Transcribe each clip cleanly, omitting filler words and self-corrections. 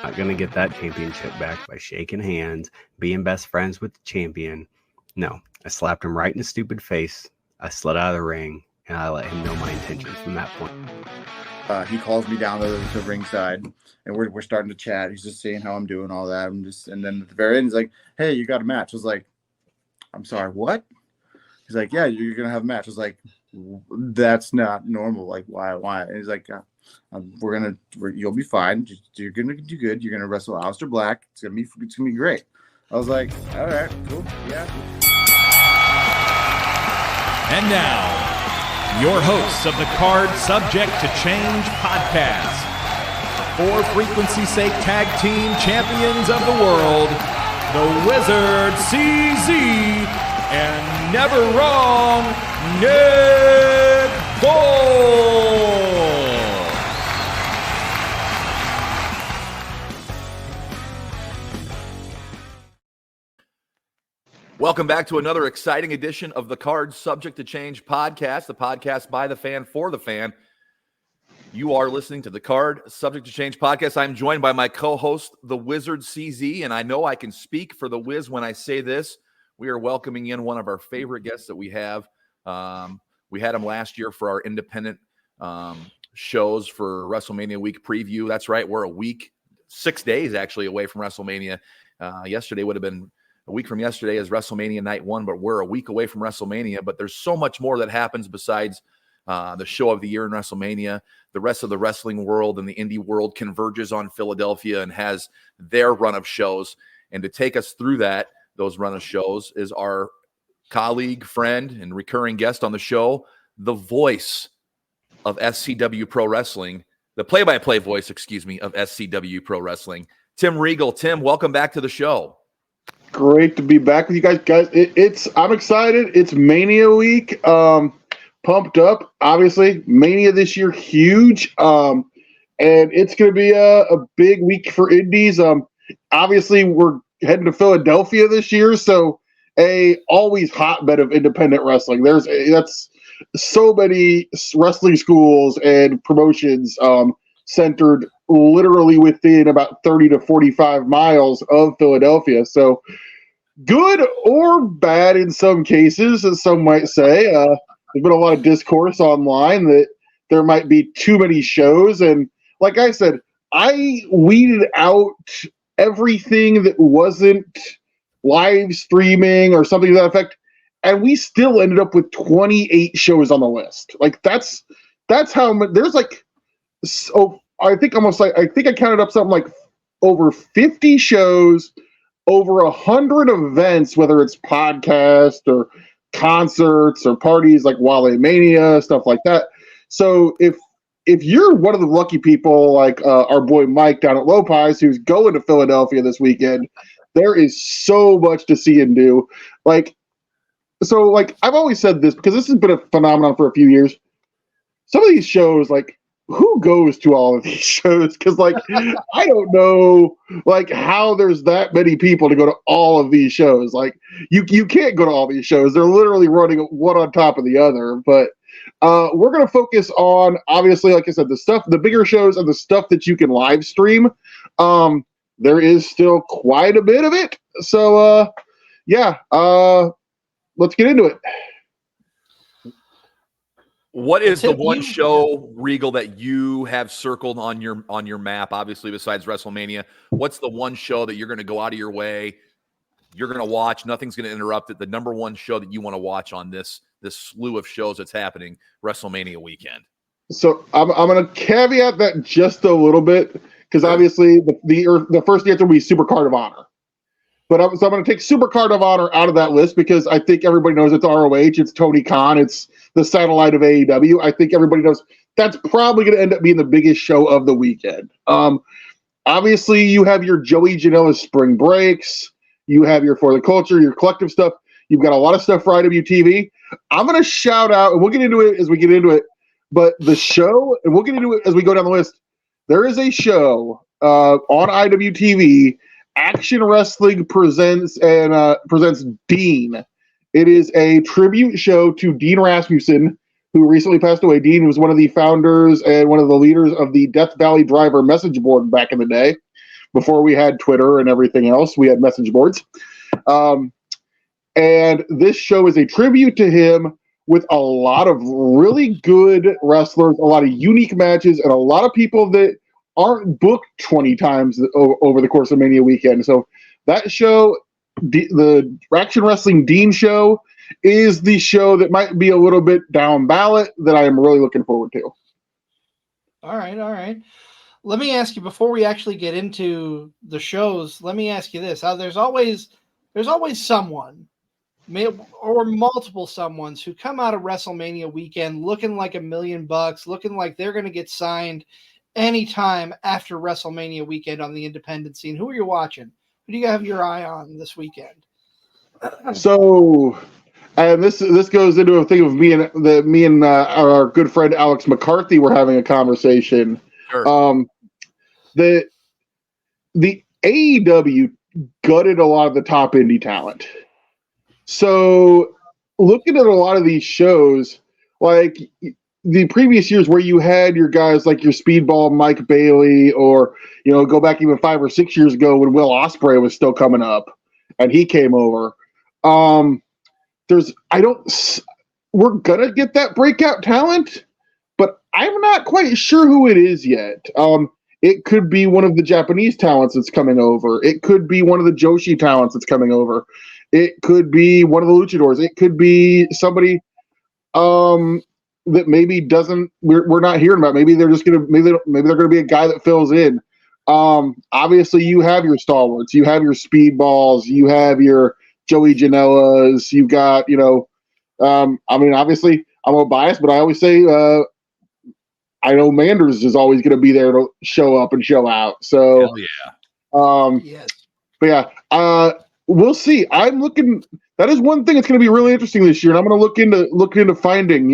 not going to get that championship back by shaking hands, being best friends with the champion. No, I slapped him right in his stupid face. I slid out of the ring, and I let him know my intentions from that point. He calls me down to the ringside, and we're starting to chat. He's just saying how I'm doing, all that. And then at the very end, he's like, "Hey, you got a match?" I was like, "I'm sorry, what?" He's like, "Yeah, you're gonna have a match." I was like, "That's not normal. Like, why?" And he's like, "You'll be fine. You're gonna do good. You're gonna wrestle Aleister Black. It's gonna be great." I was like, "All right, cool, yeah." And now, your hosts of the Card Subject to Change podcast, for frequency's sake tag team champions of the world, the Wizard CZ and Never Wrong Nick Gold. Welcome back to another exciting edition of the Card Subject to Change podcast, the podcast by the fan for the fan. You are listening to the Card Subject to Change podcast. I'm joined by my co-host, the Wizard CZ, and I know I can speak for the Wiz when I say this. We are welcoming in one of our favorite guests that we have. We had him last year for our independent shows for WrestleMania Week preview. That's right. We're 6 days actually away from WrestleMania. Yesterday would have been a week from yesterday is WrestleMania Night 1, but we're a week away from WrestleMania. But there's so much more that happens besides the show of the year in WrestleMania. The rest of the wrestling world and the indie world converges on Philadelphia and has their run of shows. And to take us through those run of shows is our colleague, friend, and recurring guest on the show, the voice of SCW Pro Wrestling, the play-by-play voice, of SCW Pro Wrestling, Tim Regal. Tim, welcome back to the show. Great to be back with you guys. I'm excited. It's Mania week. Pumped up. Obviously, Mania this year, huge. And it's going to be a big week for indies. Obviously, we're heading to Philadelphia this year, so always hotbed of independent wrestling. That's so many wrestling schools and promotions centered literally within about 30 to 45 miles of Philadelphia. So good or bad in some cases, as some might say. There's been a lot of discourse online that there might be too many shows. And like I said, I weeded out everything that wasn't live streaming or something to that effect. And we still ended up with 28 shows on the list. Like that's how much there's like, so I think I counted up something like over 50 shows, over 100 events, whether it's podcast or concerts or parties like Wale Mania, stuff like that. So if you're one of the lucky people like our boy Mike down at Lopez who's going to Philadelphia this weekend, there is so much to see and do. So I've always said this because this has been a phenomenon for a few years. Some of these shows, who goes to all of these shows? Because I don't know how there's that many people to go to all of these shows. You can't go to all these shows. They're literally running one on top of the other. But we're going to focus on, obviously, like I said, the bigger shows and the stuff that you can live stream. There is still quite a bit of it. So let's get into it. What is the one show, Regal, that you have circled on your map, obviously, besides WrestleMania? What's the one show that you're going to go out of your way, you're going to watch, nothing's going to interrupt it, the number one show that you want to watch on this slew of shows that's happening WrestleMania weekend? So I'm going to caveat that just a little bit, because obviously the first answer will be Super Card of Honor. But I'm going to take Super Card of Honor out of that list because I think everybody knows it's ROH, it's Tony Khan, it's the satellite of AEW. I think everybody knows that's probably going to end up being the biggest show of the weekend. Obviously, you have your Joey Janela spring breaks. You have your For the Culture, your collective stuff. You've got a lot of stuff for IWTV. I'm going to shout out, and we'll get into it as we get into it, but the show, and we'll get into it as we go down the list, there is a show on IWTV, Action Wrestling presents Dean. It is a tribute show to Dean Rasmussen, who recently passed away. Dean was one of the founders and one of the leaders of the Death Valley Driver message board back in the day. before we had Twitter and everything else. We had message boards. And this show is a tribute to him with a lot of really good wrestlers, a lot of unique matches, and a lot of people that aren't booked 20 times over the course of Mania Weekend. So that show, the Action Wrestling Dean show, is the show that might be a little bit down ballot that I am really looking forward to. All right. Let me ask you, before we actually get into the shows, let me ask you this. There's always someone, or multiple someones, who come out of WrestleMania weekend looking like $1 million, looking like they're going to get signed anytime after WrestleMania weekend on the independent scene. Who are you watching? Who do you have your eye on this weekend? So, and this goes into a thing of me and our good friend Alex McCarthy were having a conversation. Sure. The AEW gutted a lot of the top indie talent. So, looking at a lot of these shows, like the previous years where you had your guys like your Speedball Mike Bailey, or go back even 5 or 6 years ago when Will Ospreay was still coming up and he came over. We're gonna get that breakout talent, but I'm not quite sure who it is yet. It could be one of the Japanese talents that's coming over. It could be one of the Joshi talents that's coming over. It could be one of the luchadors. It could be somebody that maybe we're not hearing about. Maybe they're just gonna maybe they're gonna be a guy that fills in. Obviously you have your stalwarts, you have your Speedballs, you have your Joey Janela's, you've got, obviously I'm a bias, but I always say I know Manders is always going to be there to show up and show out. So, hell yeah. Yes. But yeah, we'll see. I'm looking. That is one thing that's going to be really interesting this year, and I'm going to look into finding,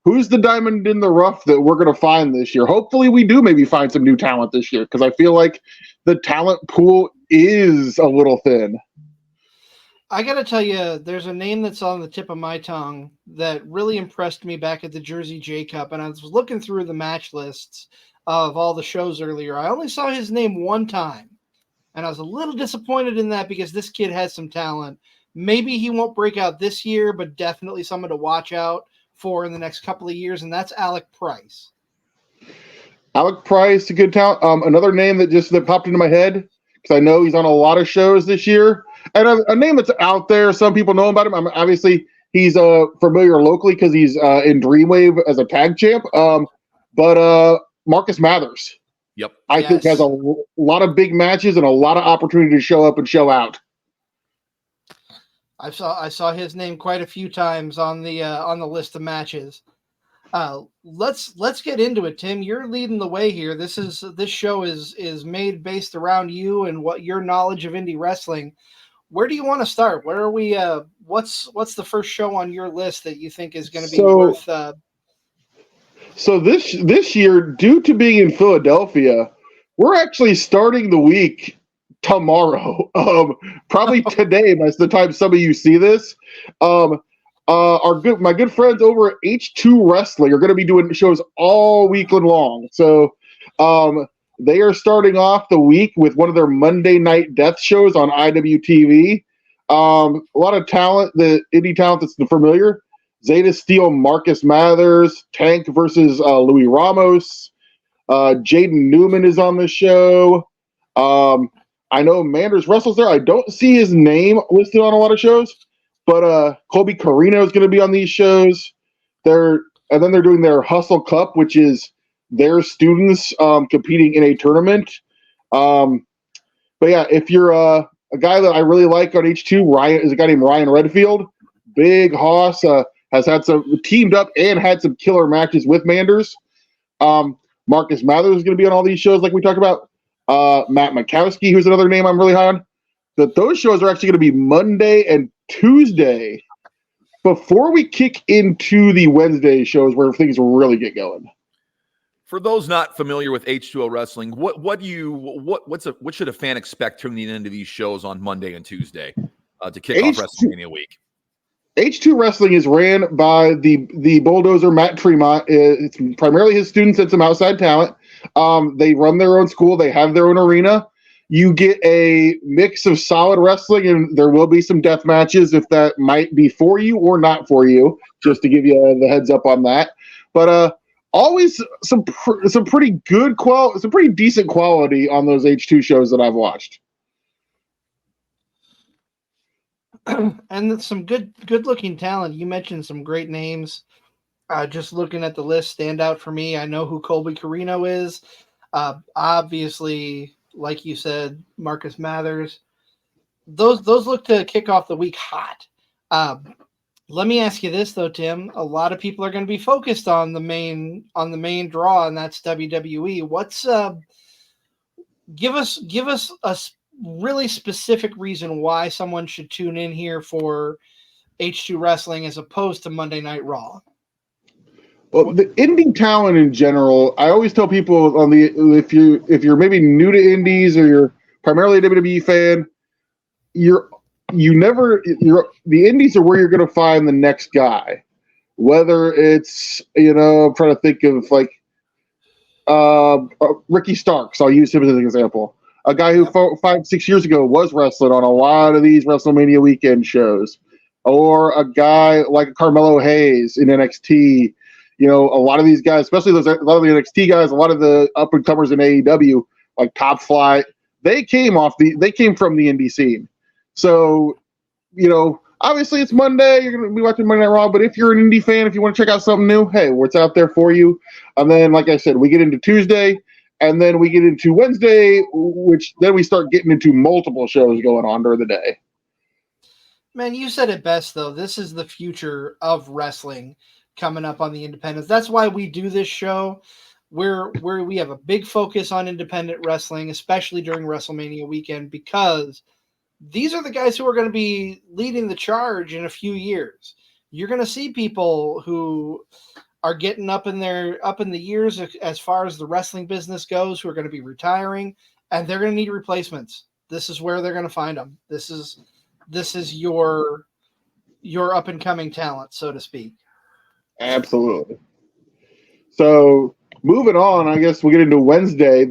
who's the diamond in the rough that we're going to find this year. Hopefully, we do maybe find some new talent this year, because I feel like the talent pool is a little thin. I got to tell you, there's a name that's on the tip of my tongue that really impressed me back at the Jersey J Cup. And I was looking through the match lists of all the shows earlier. I only saw his name one time. And I was a little disappointed in that, because this kid has some talent. Maybe he won't break out this year, but definitely someone to watch out for in the next couple of years. And that's Alec Price. Alec Price, a good talent. Another name that popped into my head, because I know he's on a lot of shows this year. And a name that's out there, some people know about him. Obviously, he's familiar locally because he's in Dreamwave as a tag champ. But Marcus Mathers, yep, I think has a lot of big matches and a lot of opportunity to show up and show out. I saw his name quite a few times on the list of matches. Let's get into it, Tim. You're leading the way here. This show is made based around you and what your knowledge of indie wrestling. Where do you want to start? Where are we? What's the first show on your list that you think is going to be worth? So this year, due to being in Philadelphia, we're actually starting the week tomorrow. Probably today, by the time some of you see this. My good friends over at H2 Wrestling are going to be doing shows all weekend long. So, they are starting off the week with one of their Monday Night Death shows on IWTV. A lot of talent, the indie talent that's familiar. Zeta Steel, Marcus Mathers, Tank versus Louis Ramos. Jaden Newman is on the show. I know Manders wrestles there. I don't see his name listed on a lot of shows, but Colby Carino is going to be on these shows. Then they're doing their Hustle Cup, which is their students competing in a tournament. But yeah, if you're a guy that I really like on H2, Ryan is a guy named Ryan Redfield. Big hoss, has had teamed up and had some killer matches with Manders. Marcus Mathers is going to be on all these shows like we talked about. Matt Makowski, who's another name I'm really high on. Those shows are actually going to be Monday and Tuesday before we kick into the Wednesday shows where things really get going. For those not familiar with H2O Wrestling, what should a fan expect tuning into these shows on Monday and Tuesday to kick off WrestleMania week? H2 Wrestling is ran by the bulldozer Matt Tremont. It's primarily his students and some outside talent. They run their own school. They have their own arena. You get a mix of solid wrestling, and there will be some death matches if that might be for you or not for you, just to give you the heads up on that. But always some pretty good quality, some pretty decent quality on those H2 shows that I've watched. And some good looking talent. You mentioned some great names. Just looking at the list, stand out for me. I know who Colby Carino is. Obviously, like you said, Marcus Mathers. Those look to kick off the week hot. Let me ask you this though, Tim. A lot of people are going to be focused on the main draw, and that's WWE. What's give us a really specific reason why someone should tune in here for H2 Wrestling as opposed to Monday Night Raw? Well, the indie talent in general, I always tell people if you're maybe new to indies or you're primarily a WWE fan, the indies are where you're going to find the next guy. Whether it's, I'm trying to think of like Ricky Starks. I'll use him as an example. A guy who 5-6 years ago was wrestling on a lot of these WrestleMania weekend shows, or a guy like Carmelo Hayes in NXT. A lot of these guys, especially a lot of the NXT guys, a lot of the up and comers in AEW, like Top Flight, they came from the indie scene. So, obviously it's Monday, you're going to be watching Monday Night Raw, but if you're an indie fan, if you want to check out something new, hey, what's out there for you? And then, like I said, we get into Tuesday, and then we get into Wednesday, which then we start getting into multiple shows going on during the day. Man, you said it best, though. This is the future of wrestling coming up on the independents. That's why we do this show, where we have a big focus on independent wrestling, especially during WrestleMania weekend, because these are the guys who are going to be leading the charge in a few years. You're going to see people who are getting up in the years as far as the wrestling business goes, who are going to be retiring, and they're going to need replacements. This is where they're going to find them. This is your up and coming talent, so to speak. Absolutely. So moving on, I guess we get into Wednesday.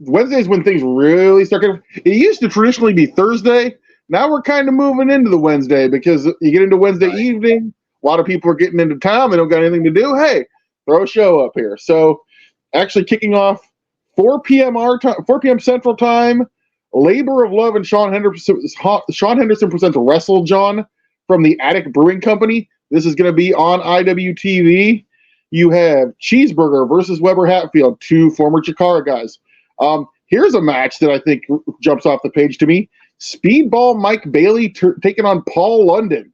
Wednesdays when things really start getting. It used to traditionally be Thursday. Now we're kind of moving into the Wednesday because you get into Wednesday evening. A lot of people are getting into town. They don't got anything to do. Hey, throw a show up here. So actually kicking off 4 p.m. Central Time. Labor of Love and Sean Henderson presents Wrestle John from the Attic Brewing Company. This is going to be on IWTV. You have Cheeseburger versus Weber Hatfield, two former Chikara guys. Here's a match that I think jumps off the page to me. Speedball Mike Bailey taking on Paul London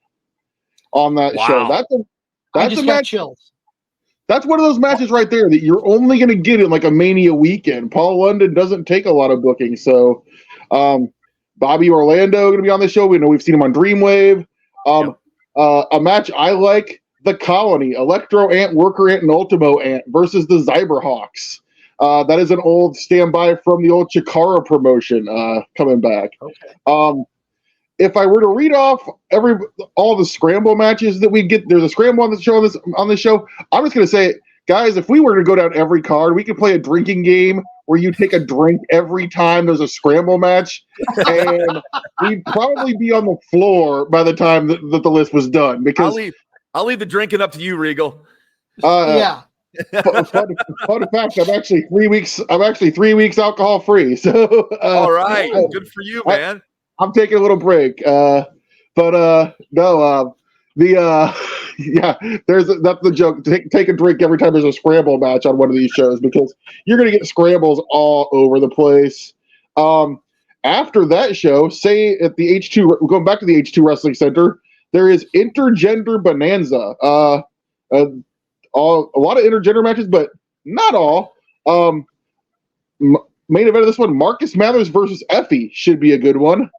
on that show. That's a match. Chills. That's one of those matches right there that you're only going to get in like a Mania weekend. Paul London doesn't take a lot of booking. So Bobby Orlando going to be on the show. We know we've seen him on Dreamwave. A match I like, The Colony, Electro Ant, Worker Ant, and Ultimo Ant versus the Cyberhawks. That is an old standby from the old Chikara promotion coming back. Okay. If I were to read off all the scramble matches that we get, there's a scramble on the show. I'm just going to say, guys, if we were to go down every card, we could play a drinking game where you take a drink every time there's a scramble match, and we'd probably be on the floor by the time that the list was done. Because I'll leave the drinking up to you, Regal. Yeah. Fun fact: I'm actually 3 weeks. I'm actually 3 weeks alcohol free. So all right, good for you, man. I'm taking a little break. That's the joke. Take a drink every time there's a scramble match on one of these shows because you're going to get scrambles all over the place. After that show, say at the H2, going back to the H2 Wrestling Center, there is Intergender Bonanza. A lot of intergender matches, but not all. Main event of this one, Marcus Mathers versus Effie marcus should be a good one.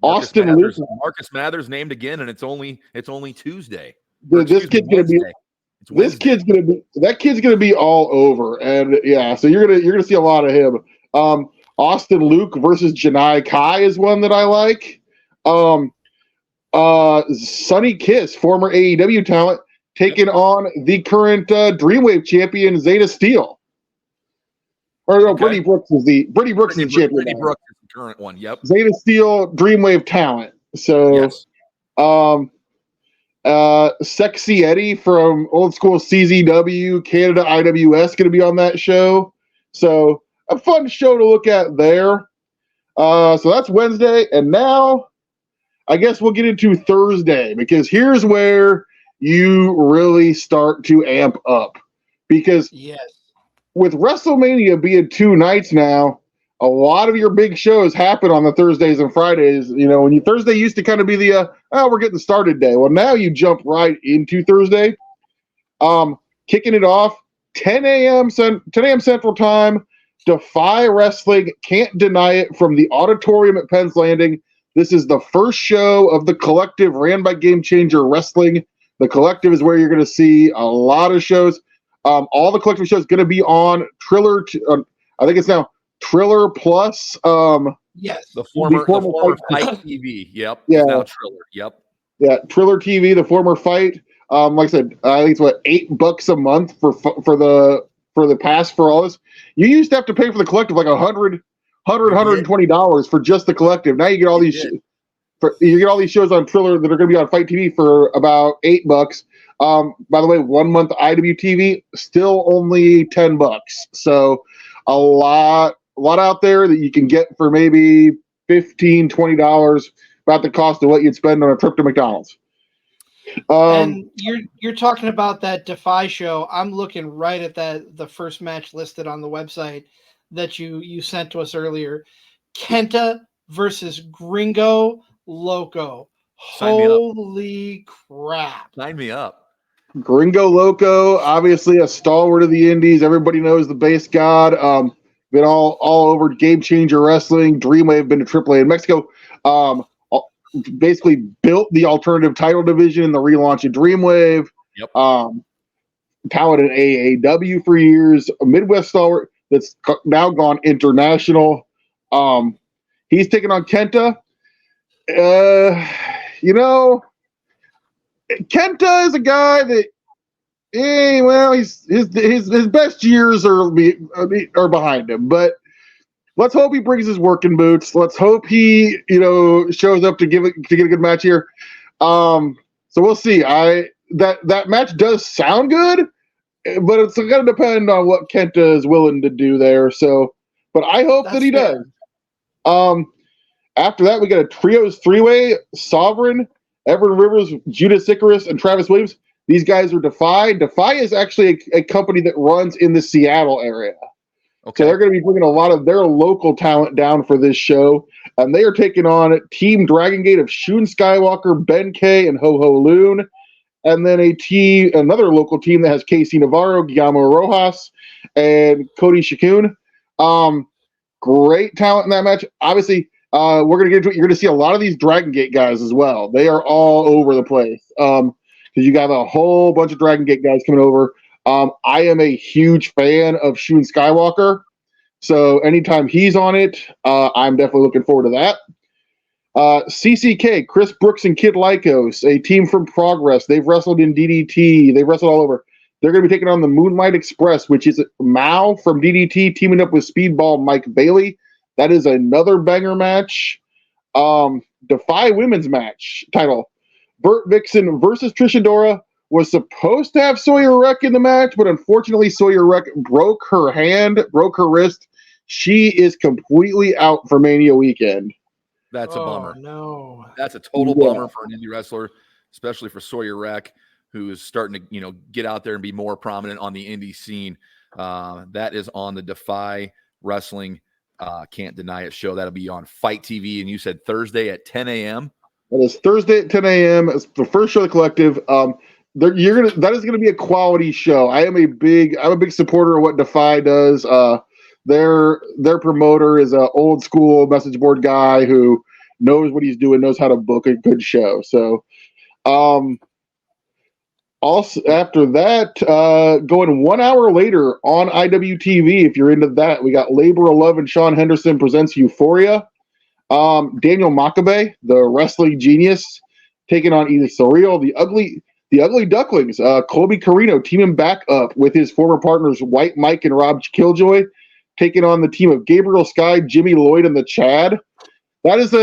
Austin Luke. Marcus Mathers named again, and it's only Tuesday. This kid's gonna be all over, and yeah, so you're gonna see a lot of him. Austin Luke versus Janai Kai is one that I like. Sonny Kiss, former AEW talent, taking on the current Dreamwave champion Zeta Steele. Or no, Okay. Brittany Brooks is the champion. Brittany now. Brooks is the current one. Yep. Zeta Steel, Dreamwave talent. So, Yes. Sexy Eddie from old school CZW, Canada IWS, going to be on that show. So, a fun show to look at there. So that's Wednesday, and now I guess we'll get into Thursday, because here's where you really start to amp up, because Yes. with WrestleMania being 2 nights now, a lot of your big shows happen on the Thursdays and Fridays. You know, when Thursday used to kind of be the we're getting started day. Well, now you jump right into Thursday. Kicking it off 10 a.m. Central Time. Defy Wrestling, Can't Deny It, from the Auditorium at Penn's Landing. This is the first show of the Collective, ran by Game Changer Wrestling. The Collective is where you're going to see a lot of shows. All the Collective shows going to be on Triller. I think it's now Triller Plus. Yes. The former Fight TV. Yep. Yeah. It's now Triller. Yep. Yeah, Triller TV, the former Fight. Like I said, I think it's $8 a month for the pass for all this. You used to have to pay for the Collective like $120 for just the Collective. Now you get all these shows on Triller that are going to be on Fight TV for about $8. By the way, 1 month IWTV still only $10. So a lot out there that you can get for maybe $15-$20, about the cost of what you'd spend on a trip to McDonald's. And you're talking about that Defy show. I'm looking right at the first match listed on the website that you sent to us earlier. Kenta versus Gringo Loco. Holy crap. Sign me up. Gringo Loco, obviously a stalwart of the Indies. Everybody knows the base god. Been all over Game Changer Wrestling. Dreamwave, been to AAA in Mexico. Basically built the alternative title division in the relaunch of Dreamwave. Yep. Talent in AAW for years. A Midwest stalwart that's now gone international. He's taking on Kenta. Kenta is a guy that, his best years are behind him, but let's hope he brings his working boots. Let's hope he, shows up to get a good match here. So we'll see. That match does sound good, but it's going to depend on what Kenta is willing to do there. So, but I hope that he does. After that, we got a trios 3-way: Sovereign, Everett Rivers, Judas Icarus, and Travis Williams. These guys are Defy. Defy is actually a company that runs in the Seattle area. Okay. So they're going to be bringing a lot of their local talent down for this show. And they are taking on Team Dragon Gate of Shun Skywalker, Ben K, and Ho Ho Loon. And then another local team that has Casey Navarro, Guillermo Rojas, and Cody Shikun. Great talent in that match. Obviously, we're going to get into it. You're going to see a lot of these Dragon Gate guys as well. They are all over the place. Because you got a whole bunch of Dragon Gate guys coming over. I am a huge fan of Shun Skywalker, so anytime he's on it, I'm definitely looking forward to that. CCK, Chris Brooks and Kid Lycos, a team from Progress. They've wrestled in DDT. They've wrestled all over. They're going to be taking on the Moonlight Express, which is Mao from DDT teaming up with Speedball Mike Bailey. That is another banger match. Defy Women's match title. Burt Vixen versus Trish Adora. Was supposed to have Sawyer Wreck in the match, but unfortunately Sawyer Wreck broke her wrist. She is completely out for Mania Weekend. That's a bummer. No. That's a total bummer for an indie wrestler, especially for Sawyer Wreck, who is starting to, get out there and be more prominent on the indie scene. That is on the Defy Wrestling Can't Deny It show. That'll be on Fight TV, and you said Thursday at 10 a.m.? That is Thursday at 10 a.m. It's the first show of the Collective. That is gonna be a quality show. I'm a big supporter of what Defy does. Their promoter is an old school message board guy who knows what he's doing, knows how to book a good show. So, also after that, going 1 hour later on IWTV, if you're into that, we got Labor of Love and Sean Henderson presents Euphoria. Daniel Makabe, the wrestling genius, taking on Edith Surreal, the Ugly Ducklings. Colby Carino teaming back up with his former partners White Mike and Rob Killjoy, taking on the team of Gabriel Sky, Jimmy Lloyd, and the Chad. That is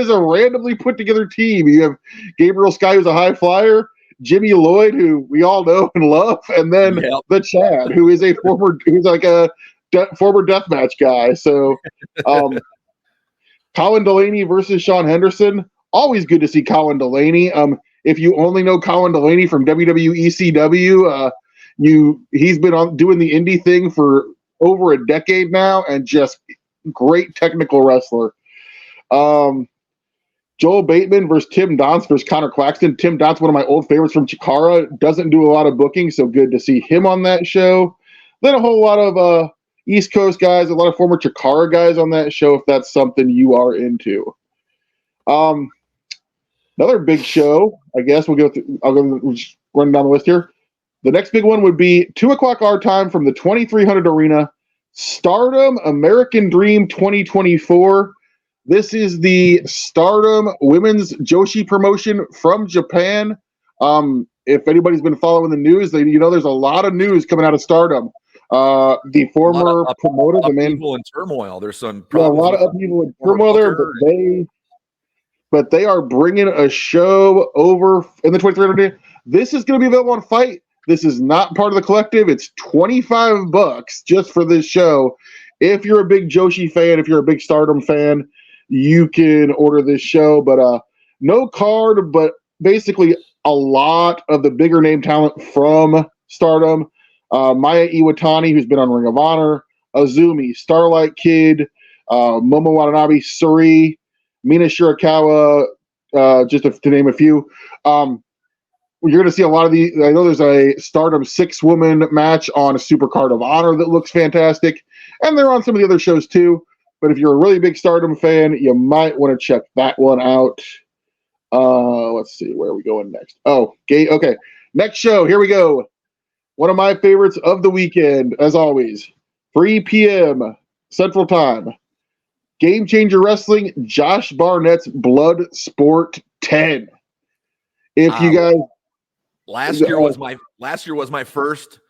a randomly put together team. You have Gabriel Sky, who's a high flyer, Jimmy Lloyd, who we all know and love, and then the Chad, who is former deathmatch guy. So, Colin Delaney versus Sean Henderson. Always good to see Colin Delaney. If you only know Colin Delaney from WWE ECW, he's been doing the indie thing for over a decade now, and just great technical wrestler. Joel Bateman versus Tim Donst versus Connor Claxton. Tim Donst, one of my old favorites from Chikara, doesn't do a lot of booking, so good to see him on that show. Then a whole lot of East Coast guys, a lot of former Chikara guys on that show, if that's something you are into. Another big show, I guess we'll just run down the list here. The next big one would be 2 o'clock our time from the 2300 Arena, Stardom American Dream 2024. This is the Stardom Women's Joshi promotion from Japan. If anybody's been following the news, there's a lot of news coming out of Stardom. The former promoter, the man, upheaval and turmoil. There's a lot of upheaval and turmoil there, but they are bringing a show over in the 2300. This is going to be available on Fight. This is not part of the collective. It's $25 just for this show. If you're a big Joshi fan, if you're a big Stardom fan, you can order this show. But no card, but basically a lot of the bigger name talent from Stardom. Maya Iwatani, who's been on Ring of Honor, Azumi, Starlight Kid, Momo Watanabe, Suri, Mina Shirakawa, just to name a few. You're going to see a lot of these. I know there's a Stardom 6-woman match on a Super Card of Honor that looks fantastic, and they're on some of the other shows too. But if you're a really big Stardom fan, you might want to check that one out. Let's see, where are we going next? Okay. Next show, here we go. One of my favorites of the weekend, as always, 3 p.m. Central Time. Game Changer Wrestling, Josh Barnett's Blood Sport 10. If you guys, last year was my first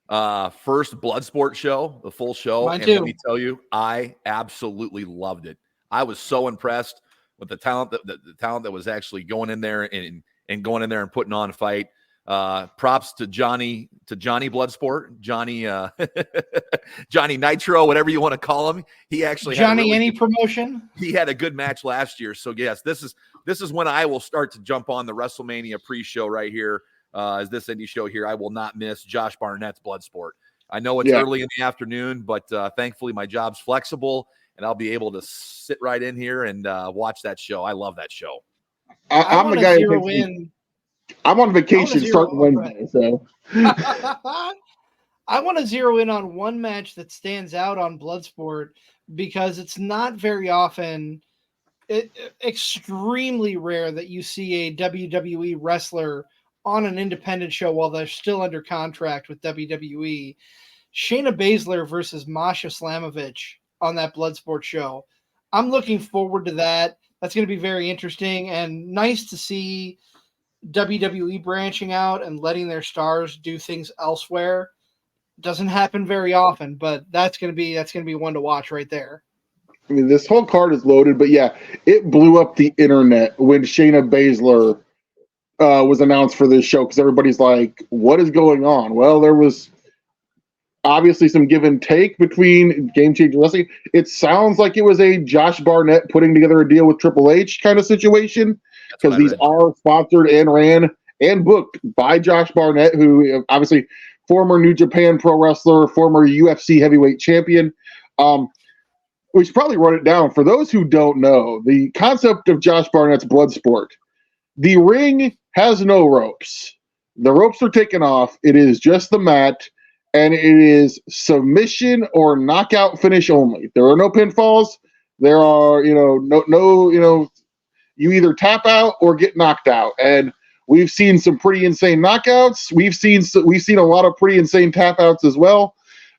Bloodsport show, the full show. Mine and too. Let me tell you, I absolutely loved it. I was so impressed with the talent that was actually going in there and going in there and putting on a fight. Props to Johnny Bloodsport, Johnny Nitro, whatever you want to call him. He actually promotion. He had a good match last year. So yes, this is when I will start to jump on the WrestleMania pre-show right here. As this indie show here, I will not miss Josh Barnett's Bloodsport. I know it's early in the afternoon, but thankfully my job's flexible and I'll be able to sit right in here and watch that show. I love that show. I'm the guy who thinks I'm on vacation starting Wednesday, so I want to zero in on one match that stands out on Bloodsport because it's not very often, extremely rare that you see a WWE wrestler on an independent show while they're still under contract with WWE. Shayna Baszler versus Masha Slamovich on that Bloodsport show. I'm looking forward to that. That's going to be very interesting and nice to see WWE branching out and letting their stars do things elsewhere. Doesn't happen very often, but that's going to be one to watch right there. I mean, this whole card is loaded, but yeah, it blew up the internet when Shayna Baszler was announced for this show because everybody's like, what is going on? Well, there was obviously some give and take between Game Changer Wrestling. It sounds like it was a Josh Barnett putting together a deal with Triple H kind of situation because these are sponsored and ran and booked by Josh Barnett, who obviously former New Japan Pro Wrestler, former UFC heavyweight champion. We should probably run it down. For those who don't know, the concept of Josh Barnett's Bloodsport, the ring has no ropes. The ropes are taken off. It is just the mat, and it is submission or knockout finish only. There are no pinfalls. There are, you either tap out or get knocked out. And we've seen some pretty insane knockouts. We've seen a lot of pretty insane tap outs as well.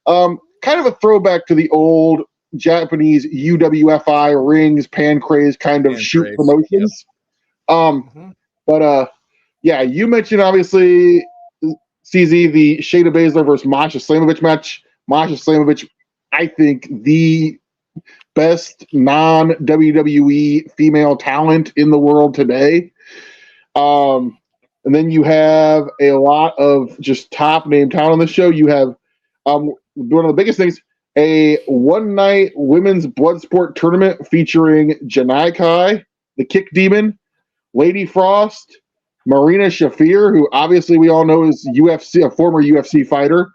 Kind of a throwback to the old Japanese UWFI rings, Pancrase kind of shoot promotions. Yep. But you mentioned obviously CZ, the Shayna Baszler versus Masha Slamovich match. Masha Slamovich I think, the best non-WWE female talent in the world today. And then you have a lot of just top name talent on the show. You have one of the biggest things, a one-night women's blood sport tournament featuring Janai Kai, the Kick Demon, Lady Frost, Marina Shafir, who obviously we all know is a former UFC fighter,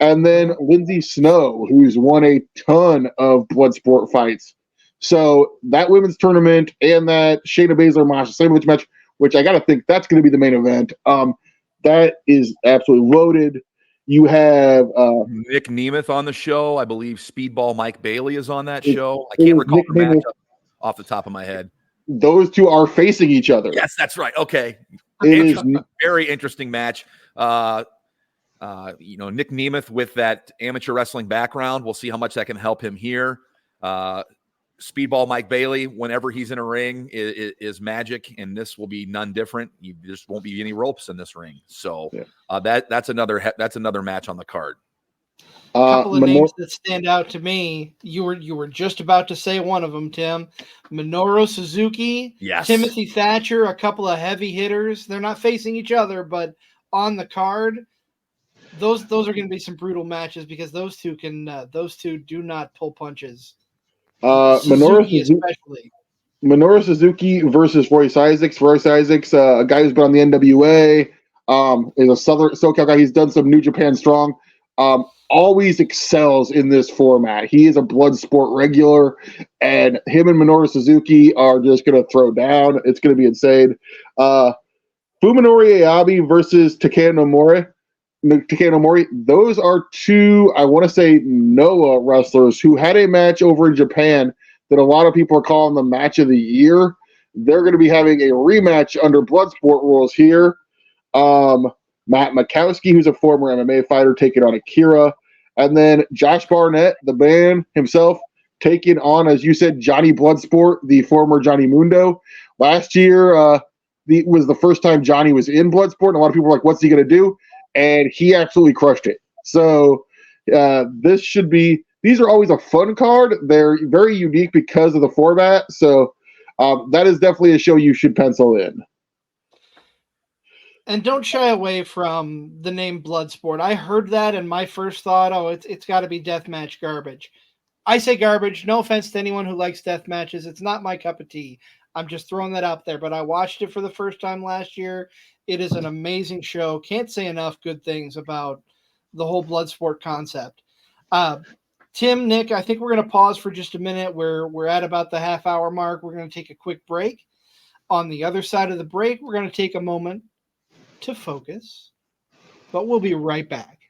and then Lindsay Snow, who's won a ton of blood sport fights. So that women's tournament and that Shayna Baszler Masha Slamovich match, which I got to think that's going to be the main event. That is absolutely loaded. You have Nick Nemeth on the show. I believe Speedball Mike Bailey is on that show. I can't recall the matchup off the top of my head. Those two are facing each other. Yes, that's right. Okay. It is Very interesting match. Nick Nemeth with that amateur wrestling background. We'll see how much that can help him here. Speedball Mike Bailey, whenever he's in a ring, is magic, and this will be none different. You just won't be any ropes in this ring. So that's another match on the card. A couple of names that stand out to me. You were just about to say one of them, Tim. Minoru Suzuki, yes. Timothy Thatcher, a couple of heavy hitters. They're not facing each other, but on the card, those are going to be some brutal matches because those two do not pull punches. Minoru Suzuki versus Royce Isaacs. Royce Isaacs, a guy who's been on the NWA, is a Southern SoCal guy. He's done some New Japan Strong. Always excels in this format. He is a blood sport regular, and him and Minoru Suzuki are just going to throw down. It's going to be insane. Fuminori Ayabi versus Takeo Nomori. Those are two, I want to say, Noah wrestlers who had a match over in Japan that a lot of people are calling the match of the year. They're going to be having a rematch under Bloodsport rules here. Matt Makowski, who's a former MMA fighter, taking on Akira. And then Josh Barnett, the man himself, taking on, as you said, Johnny Bloodsport, the former Johnny Mundo. Last year was the first time Johnny was in Bloodsport, and a lot of people were like, what's he going to do? And he absolutely crushed it. So these are always a fun card. They're very unique because of the format. So that is definitely a show you should pencil in. And don't shy away from the name Bloodsport. I heard that, and my first thought, it's got to be deathmatch garbage. I say garbage. No offense to anyone who likes death matches. It's not my cup of tea. I'm just throwing that out there. But I watched it for the first time last year. It is an amazing show. Can't say enough good things about the whole Bloodsport concept. Tim, Nick, I think we're going to pause for just a minute. We're at about the half-hour mark. We're going to take a quick break. On the other side of the break, we're going to take a moment to focus, but we'll be right back.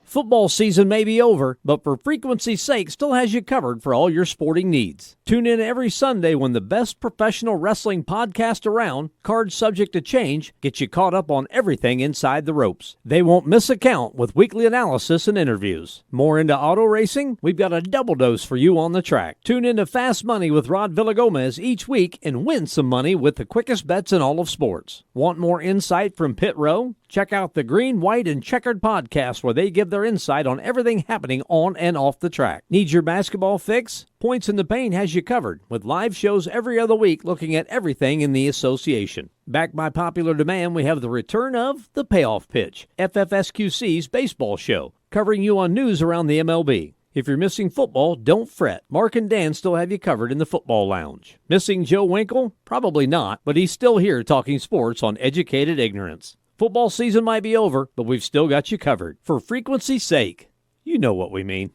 Football season may be over, but for frequency's sake, still has you covered for all your sporting needs. Tune in every Sunday when the best professional wrestling podcast around, Cards Subject to Change, gets you caught up on everything inside the ropes. They won't miss a count with weekly analysis and interviews. More into auto racing? We've got a double dose for you on the track. Tune in to Fast Money with Rod Villagomez each week and win some money with the quickest bets in all of sports. Want more insight from Pit Row? Check out the Green, White, and Checkered podcast where they give their insight on everything happening on and off the track. Need your basketball fix? Points in the Paint has you covered with live shows every other week looking at everything in the association. Backed by popular demand, we have the return of The Payoff Pitch, FFSQC's baseball show, covering you on news around the MLB. If you're missing football, don't fret. Mark and Dan still have you covered in the football lounge. Missing Joe Winkle? Probably not, but he's still here talking sports on Educated Ignorance. Football season might be over, but we've still got you covered. For frequency's sake, you know what we mean.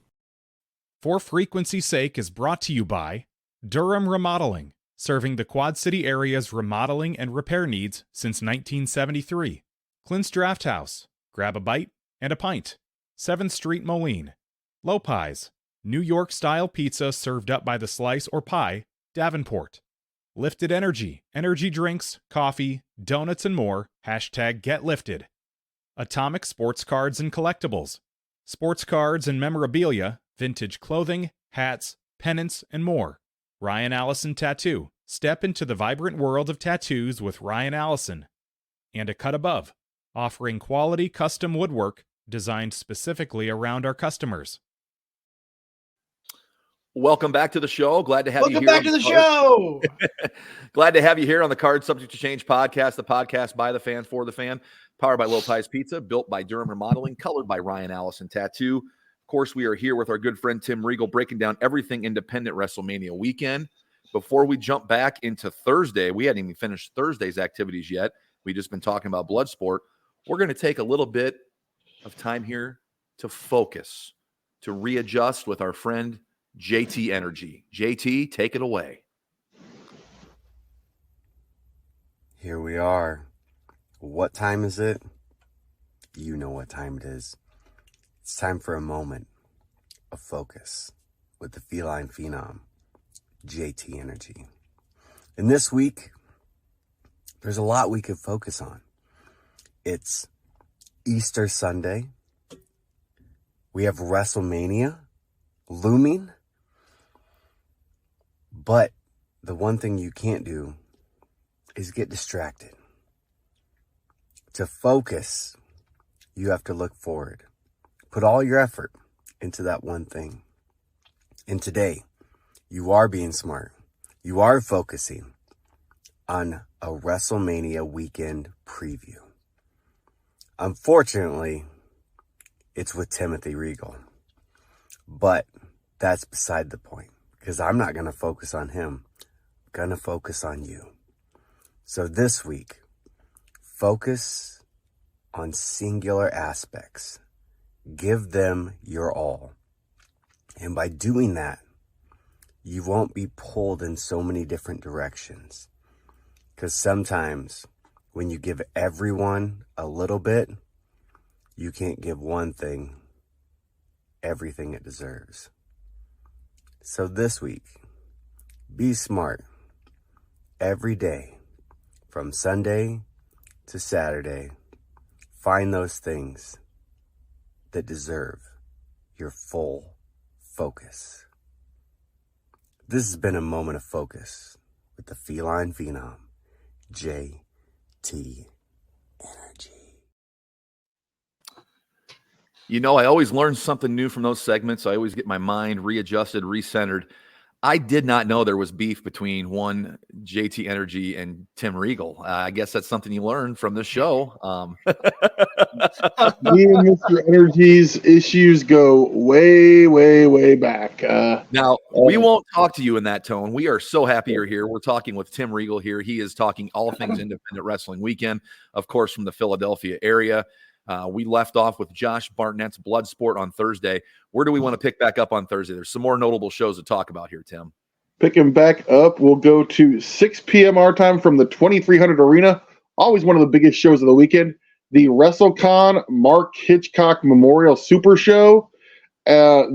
For frequency's sake is brought to you by Durham Remodeling, serving the Quad City area's remodeling and repair needs since 1973. Clint's Draft House, grab a bite and a pint. 7th Street Moline. Low Pies, New York-style pizza served up by the slice or pie, Davenport. Lifted Energy, energy drinks, coffee, donuts, and more. #GetLifted. Atomic Sports Cards and Collectibles. Sports cards and memorabilia, vintage clothing, hats, pennants, and more. Ryan Allison Tattoo. Step into the vibrant world of tattoos with Ryan Allison. And A Cut Above, offering quality custom woodwork designed specifically around our customers. Welcome back to the show. Glad to have you here. Welcome back to the show. Glad to have you here on the Card Subject to Change podcast, the podcast by the fan for the fan, powered by Low Pies Pizza, built by Durham Remodeling, colored by Ryan Allison Tattoo. Of course, we are here with our good friend Tim Regal, breaking down everything independent Wrestlemania weekend. Before we jump back into Thursday, we hadn't even finished Thursday's activities yet. We've just been talking about Bloodsport. We're going to take a little bit of time here to focus, to readjust with our friend JT Energy. JT, take it away. Here we are. What time is it? You know what time it is. It's time for a moment of focus with the feline phenom, JT Energy. And this week, there's a lot we could focus on. It's Easter Sunday. We have WrestleMania looming. But the one thing you can't do is get distracted. To focus, you have to look forward. Put all your effort into that one thing. And today, you are being smart. You are focusing on a WrestleMania weekend preview. Unfortunately, it's with Timothy Regal. But that's beside the point. Because I'm not going to focus on him. I'm going to focus on you. So this week, focus on singular aspects. Give them your all. And by doing that, you won't be pulled in so many different directions. Because sometimes when you give everyone a little bit, you can't give one thing everything it deserves. So this week, be smart. Every day, from Sunday to Saturday, find those things that deserve your full focus. This has been a moment of focus with the feline phenom, JT Energy. You know, I always learn something new from those segments. I always get my mind readjusted, recentered. I did not know there was beef between one JT Energy and Tim Regal. I guess that's something you learned from the show. Me and Mr. Energy's issues go way, way, way back. Now, we won't talk to you in that tone. We are so happy you're here. We're talking with Tim Regal here. He is talking all things independent wrestling weekend, of course, from the Philadelphia area. We left off with Josh Bartnett's Bloodsport on Thursday. Where do we want to pick back up on Thursday? There's some more notable shows to talk about here, Tim. Picking back up, we'll go to 6 p.m. our time from the 2300 Arena. Always one of the biggest shows of the weekend. The WrestleCon Mark Hitchcock Memorial Super Show.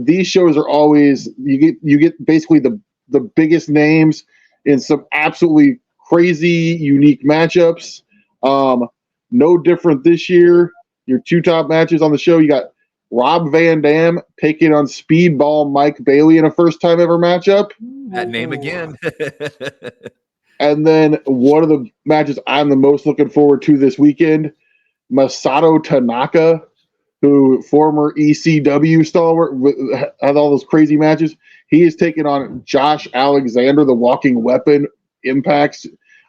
These shows are always, you get basically the biggest names in some absolutely crazy, unique matchups. No different this year. Your two top matches on the show, you got Rob Van Dam taking on Speedball Mike Bailey in a first-time ever matchup. That name again. And then one of the matches I'm the most looking forward to this weekend, Masato Tanaka, who former ECW stalwart, had all those crazy matches. He is taking on Josh Alexander, the Walking Weapon, Impact's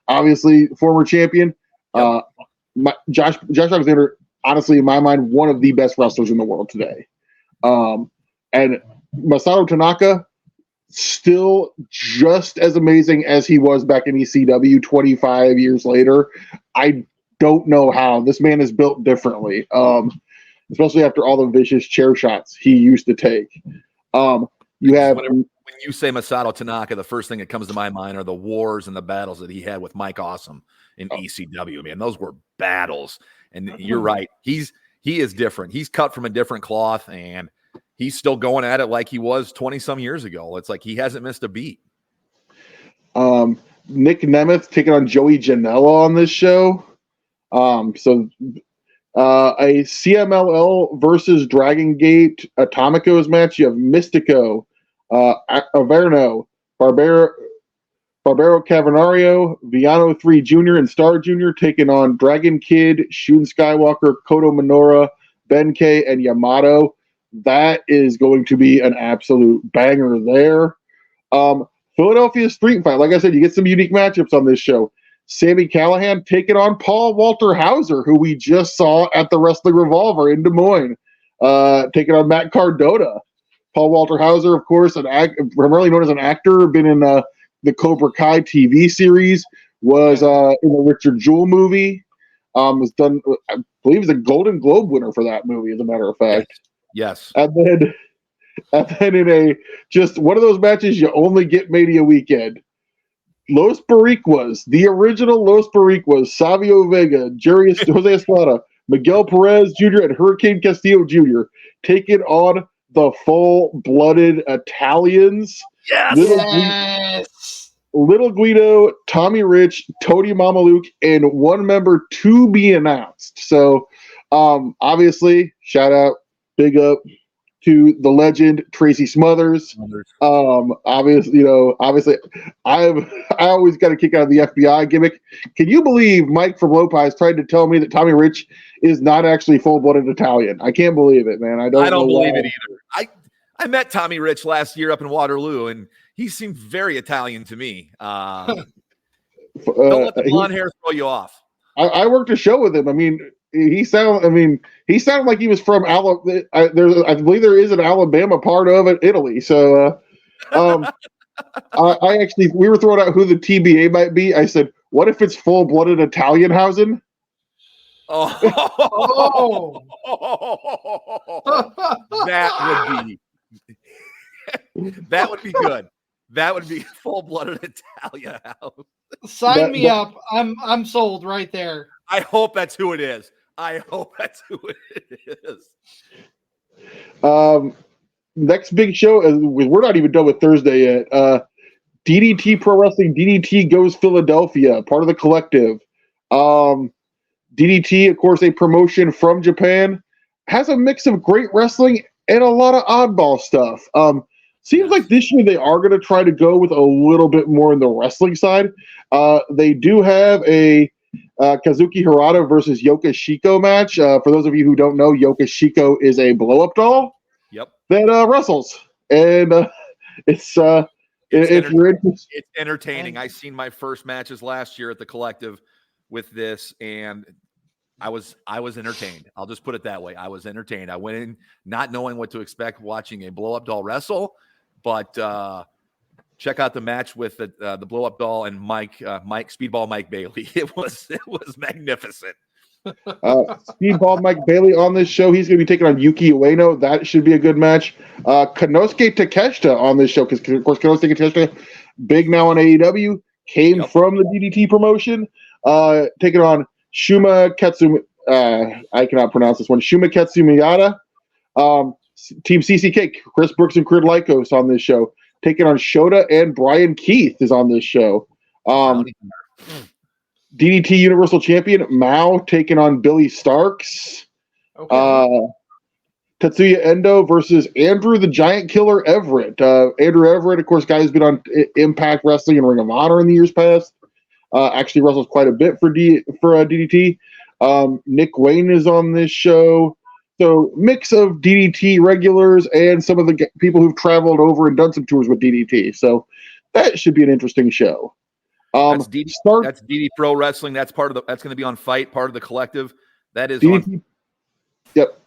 obviously former champion. Yep. Josh Alexander, honestly, in my mind, one of the best wrestlers in the world today. And Masato Tanaka, still just as amazing as he was back in ECW 25 years later. I don't know how. This man is built differently, especially after all the vicious chair shots he used to take. You have... When you say Masato Tanaka, the first thing that comes to my mind are the wars and the battles that he had with Mike Awesome in ECW. Man, those were battles. And you're right. He is different. He's cut from a different cloth, and he's still going at it like he was 20-some years ago. It's like he hasn't missed a beat. Nick Nemeth taking on Joey Janela on this show. A CMLL versus Dragon Gate Atomicos match. You have Mystico, Averno, Barbaro Cavernario, Viano 3 Jr., and Star Jr. taking on Dragon Kid, Shun Skywalker, Koto Minoura, Ben-K, and Yamato. That is going to be an absolute banger there. Philadelphia Street Fight. Like I said, you get some unique matchups on this show. Sami Callihan taking on Paul Walter Hauser, who we just saw at the Wrestling Revolver in Des Moines, taking on Matt Cardona. Paul Walter Hauser, of course, primarily known as an actor, been in the Cobra Kai TV series, was in the Richard Jewell movie. Was done, I believe, he's a Golden Globe winner for that movie, as a matter of fact. Yes. And then in a just one of those matches you only get Mania Weekend, Los Boricuas, the original Los Boricuas, Savio Vega, Jose Estrada, Miguel Perez Jr., and Hurricane Castillo Jr. taking on the full-blooded Italians. Yes. Little Guido, Tommy Rich, Tony Mamaluke, and one member to be announced. So, obviously, shout out, big up to the legend Tracy Smothers. Obviously, I always got a kick out of the FBI gimmick. Can you believe Mike from Lopez tried to tell me that Tommy Rich is not actually full-blooded Italian? I can't believe it, man. I don't believe it either. I met Tommy Rich last year up in Waterloo, and he seemed very Italian to me. Don't let the blonde hair throw you off. I worked a show with him. I mean, he sounded like he was from Alabama. I believe there is an Alabama part of it, Italy. So, we were throwing out who the TBA might be. I said, what if it's full-blooded Italianhausen? Oh. That would be good. That would be full-blooded Italian house. Sign me up. I'm sold right there. I hope that's who it is. Next big show, we're not even done with Thursday yet. DDT Pro Wrestling, DDT Goes Philadelphia, part of the Collective. DDT, of course, a promotion from Japan, has a mix of great wrestling and a lot of oddball stuff. Seems like this year they are going to try to go with a little bit more in the wrestling side. They do have a Kazuki Hirata versus Yoka Shiko match. For those of you who don't know, Yoka Shiko is a blow-up doll that wrestles. And if you're interested, it's entertaining. I seen my first matches last year at the Collective with this, and I was entertained. I'll just put it that way. I was entertained. I went in not knowing what to expect watching a blow-up doll wrestle, but check out the match with the blow-up doll and Mike Speedball Mike Bailey. It was magnificent. Speedball Mike Bailey on this show. He's going to be taking on Yuki Ueno. That should be a good match. Konosuke Takeshita on this show, because of course Konosuke Takeshita, big now on AEW, came from the DDT promotion, taking on Shuma Ketsumi. I cannot pronounce this one. Shuma Ketsumiyata. Team CCK, Chris Brooks and Kurt Lykos on this show, taking on Shota, and Brian Keith is on this show. DDT Universal Champion Mao taking on Billy Starks. Okay. Tetsuya Endo versus Andrew the Giant Killer Everett. Andrew Everett, of course, guy who's been on Impact Wrestling and Ring of Honor in the years past. Actually wrestles quite a bit for DDT. Nick Wayne is on this show. So mix of DDT regulars and some of the people who've traveled over and done some tours with DDT. So that should be an interesting show. That's DDT Pro Wrestling. That's part of that's going to be on Fight, part of the Collective. That is DDT. On. Yep.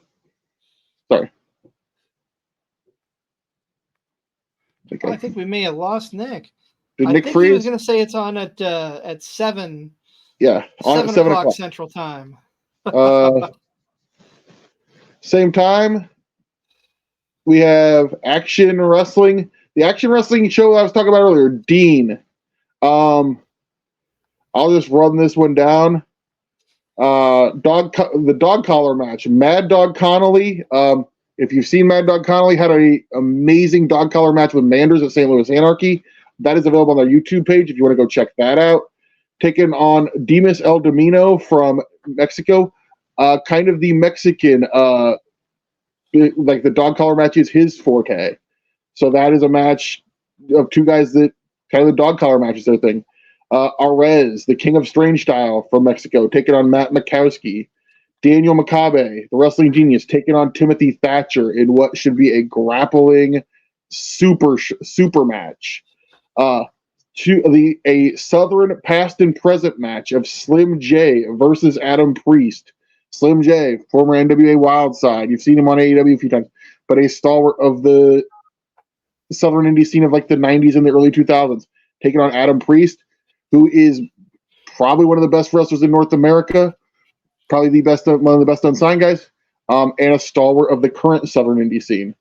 Sorry. I think we may have lost Nick. Did I Nick think freeze? he was going to say it's on at 7. Yeah, on 7 o'clock Central Time. Same time, we have Action Wrestling. The Action Wrestling show I was talking about earlier, Dean. I'll just run this one down. The dog collar match. Mad Dog Connolly. If you've seen Mad Dog Connolly, had an amazing dog collar match with Manders at St. Louis Anarchy. That is available on their YouTube page if you want to go check that out. Taking on Dimas El Domino from Mexico. Kind of the Mexican, like the dog collar match is his forte. So that is a match of two guys that kind of the dog collar match is their thing. Arez, the King of Strange Style from Mexico, taking on Matt Mikowski. Daniel Makabe, the wrestling genius, taking on Timothy Thatcher in what should be a grappling super match. A Southern past and present match of Slim J versus Adam Priest. Slim J, former NWA Wildside. You've seen him on AEW a few times, but a stalwart of the Southern indie scene of like the 90s and the early 2000s, taking on Adam Priest, who is probably one of the best wrestlers in North America, probably one of the best unsigned guys, and a stalwart of the current Southern indie scene.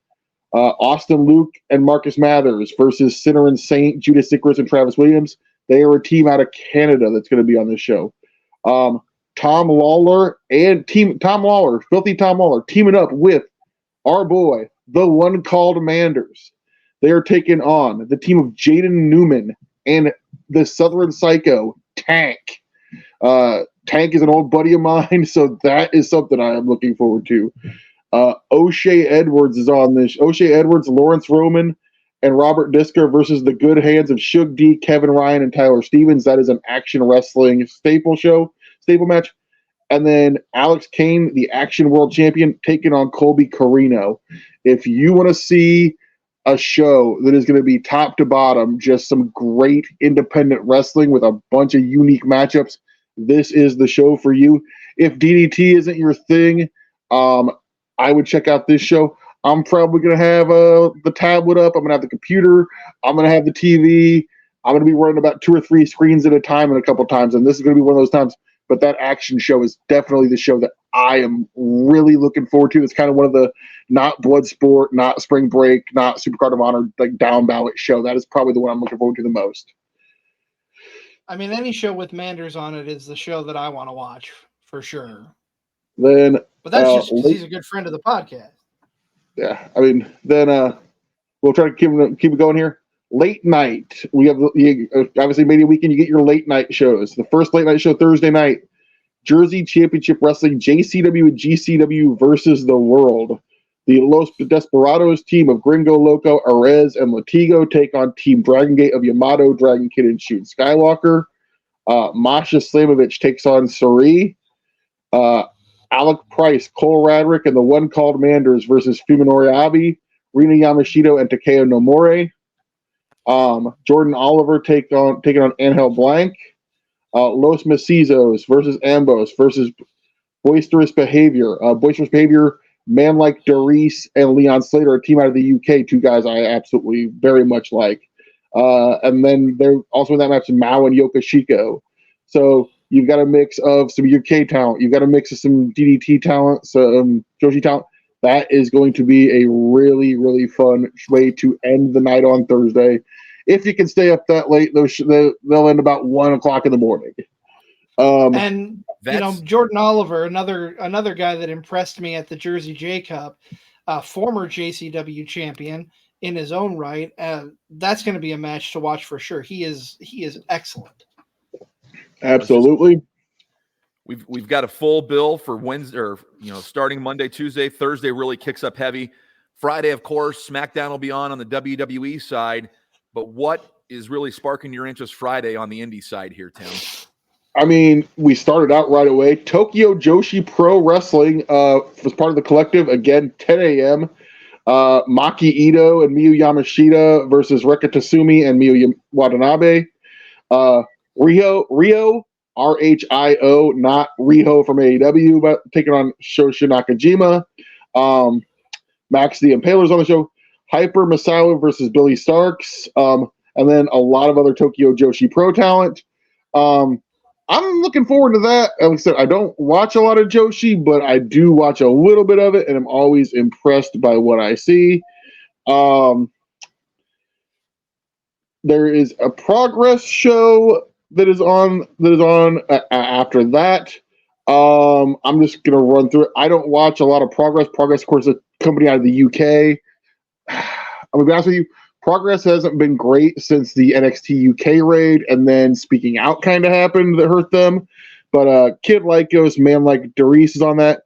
Austin Luke and Marcus Mathers versus Sinner and Saint, Judas Icarus and Travis Williams. They are a team out of Canada that's going to be on this show. Tom Lawler, Filthy Tom Lawler, teaming up with our boy, the one called Manders. They are taking on the team of Jaden Newman and the Southern Psycho, Tank. Tank is an old buddy of mine, so that is something I am looking forward to. O'Shea Edwards is on this. O'Shea Edwards, Lawrence Roman, and Robert Disker versus the good hands of Shug D, Kevin Ryan, and Tyler Stevens. That is an action wrestling staple match. And then Alex Kane, the Action World Champion, taking on Colby Carino. If you want to see a show that is going to be top to bottom, just some great independent wrestling with a bunch of unique matchups, this is the show for you. If DDT isn't your thing, I would check out this show. I'm probably going to have the tablet up. I'm going to have the computer. I'm going to have the TV. I'm going to be running about 2 or 3 screens at a time and a couple times, and this is going to be one of those times. But that action show is definitely the show that I am really looking forward to. It's kind of one of the not Bloodsport, not Spring Break, not Supercard of Honor, like down ballot show. That is probably the one I'm looking forward to the most. I mean, any show with Manders on it is the show that I want to watch for sure. But that's just because he's a good friend of the podcast. Yeah, I mean, then we'll try to keep it going here. Late night. We have obviously Mania Weekend. You get your late night shows. The first late night show Thursday night, Jersey Championship Wrestling, JCW and GCW versus the World. The Los Desperados team of Gringo Loco, Arez, and Latigo take on Team Dragon Gate of Yamato, Dragon Kid, and Shun Skywalker. Masha Slamovich takes on Suri. Alec Price, Cole Radrick, and the one called Manders versus Fuminori Abe, Rina Yamashito, and Takeo Nomore. Jordan Oliver taking on Angel Blanc. Los Macizos versus Ambos versus Boisterous Behavior. Boisterous Behavior, Man Like Doris, and Leon Slater, a team out of the UK, 2 guys I absolutely very much like. And then they're also in that match, Mao and Yokoshiko. So you've got a mix of some UK talent. You've got a mix of some DDT talent, some Joshi talent. That is going to be a really, really fun way to end the night on Thursday. If you can stay up that late, they'll end about 1 o'clock in the morning. And Jordan Oliver, another guy that impressed me at the Jersey J Cup, former JCW champion in his own right. That's going to be a match to watch for sure. He is excellent. Absolutely. We've got a full bill for Wednesday, or starting Monday, Tuesday, Thursday really kicks up heavy. Friday, of course, SmackDown will be on the WWE side. But what is really sparking your interest Friday on the indie side here, Tim? I mean, we started out right away. Tokyo Joshi Pro Wrestling was part of the collective. Again, 10 a.m. Maki Ito and Miyu Yamashita versus Reka Tasumi and Miyu Watanabe. Rio, RHIO, not Riho from AEW, but taking on Shoshu Nakajima. Max the Impaler's on the show. Hyper Masawa versus Billy Starks. And then a lot of other Tokyo Joshi Pro talent. I'm looking forward to that. Like I said, I don't watch a lot of Joshi, but I do watch a little bit of it, and I'm always impressed by what I see. There is a Progress show that is on after that. I'm just gonna run through it. I don't watch a lot of Progress. Progress, of course, is a company out of the UK. I'm gonna be honest with you. Progress hasn't been great since the NXT UK raid, and then Speaking Out kind of happened that hurt them. But Kid Lycos, Man Like Doris is on that.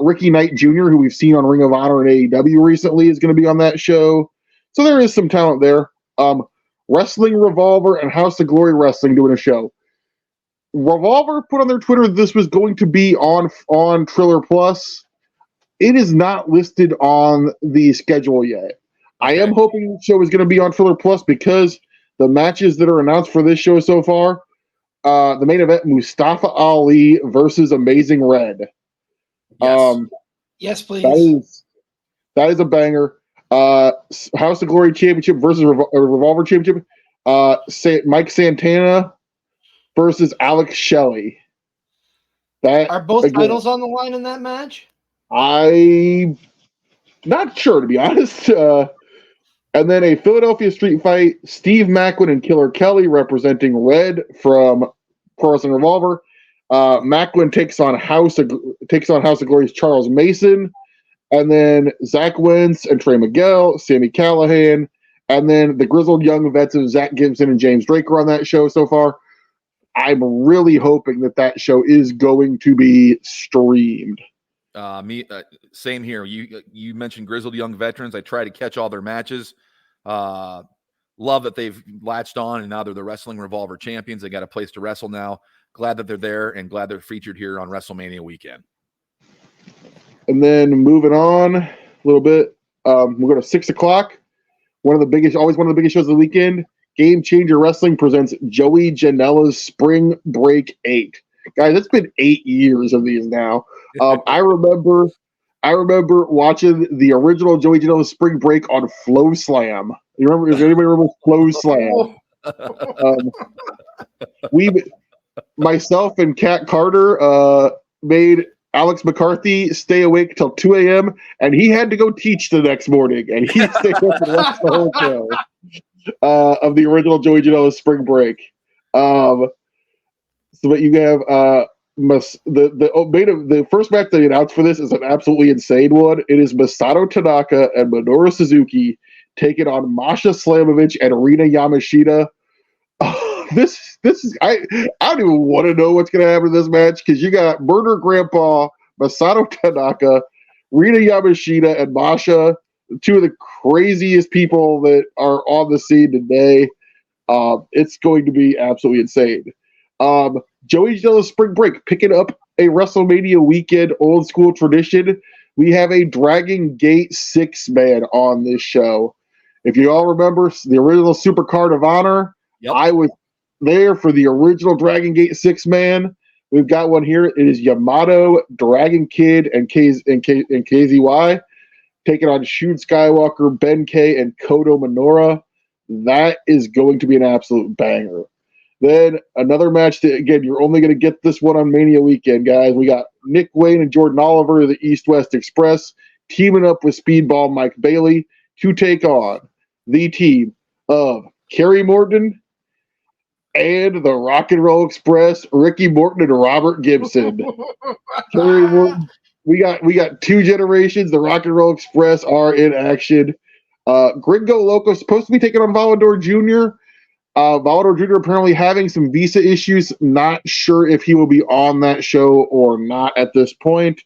Ricky Knight Jr., who we've seen on Ring of Honor and AEW recently, is going to be on that show. So there is some talent there. Wrestling Revolver and House of Glory Wrestling doing a show. Revolver put on their Twitter that this was going to be on Triller Plus. It is not listed on the schedule yet. I am hoping the show is going to be on Triller Plus because the matches that are announced for this show so far. The main event, Mustafa Ali versus Amazing Red. Yes. Yes, please. That is a banger. House of Glory Championship versus Revolver Championship. Mike Santana versus Alex Shelley. Are both titles on the line in that match? I'm not sure, to be honest. And then a Philadelphia street fight, Steve Macklin and Killer Kelly representing Red from Pro Wrestling Revolver. Macklin takes on House of Glory's Charles Mason. And then Zach Wentz and Trey Miguel, Sammy Callahan, and then the grizzled young vets of Zach Gibson and James Drake are on that show so far. I'm really hoping that show is going to be streamed. Same here. You mentioned grizzled young veterans. I try to catch all their matches. Love that they've latched on, and now they're the Wrestling Revolver champions. They got a place to wrestle now. Glad that they're there, and glad they're featured here on Wrestlemania Weekend. And then moving on a little bit, we'll go to 6 o'clock. Always one of the biggest shows of the weekend. Game Changer Wrestling presents Joey Janela's Spring Break 8. Guys, it's been 8 years of these now. I remember watching the original Joey Janela's Spring Break on Flow Slam. Does anybody remember Flow Slam? Myself and Kat Carter made Alex McCarthy stay awake till 2 a.m. and he had to go teach the next morning, and he stayed up and watched the whole show of the original Joey Janela's Spring Break. So that you have the first match they announced for this is an absolutely insane one. It is Masato Tanaka and Minoru Suzuki taking on Masha Slamovich and Rina Yamashita. This is I don't even want to know what's going to happen in this match, because you got Murder Grandpa, Masato Tanaka, Rina Yamashita, and Masha, two of the craziest people that are on the scene today. It's going to be absolutely insane. Joey Janela's Spring Break picking up a WrestleMania Weekend old school tradition. We have a Dragon Gate 6-man on this show. If you all remember the original Super Card of Honor, yep. I was there for the original Dragon Gate 6-man. We've got one here. It is Yamato, Dragon Kid, and KZY taking on Shun Skywalker, Ben K, and Kodo Minora. That is going to be an absolute banger. Then another match that, again, you're only going to get this one on Mania Weekend, guys. We got Nick Wayne and Jordan Oliver of the East West Express teaming up with Speedball Mike Bailey to take on the team of Kerry Morton and the Rock and Roll Express, Ricky Morton and Robert Gibson. Kerry Morton. We got two generations. The Rock and Roll Express are in action. Gringo Loco supposed to be taking on Volador Jr. Volador Jr. apparently having some visa issues. Not sure if he will be on that show or not at this point.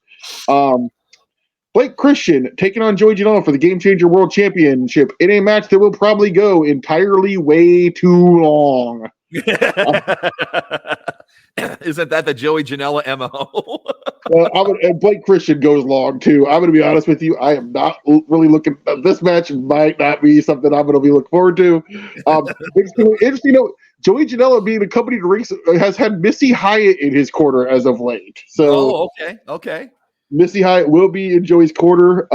Blake Christian taking on Joey Janela for the Game Changer World Championship in a match that will probably go entirely way too long. Isn't that the Joey Janela MO? And Blake Christian goes long too. I'm going to be honest with you. I am not really looking. This match might not be something I'm going to be looking forward to. Interesting note: Joey Janela being accompanied to rings has had Missy Hyatt in his corner as of late. So, okay. Missy Hyatt will be in Joey's corner.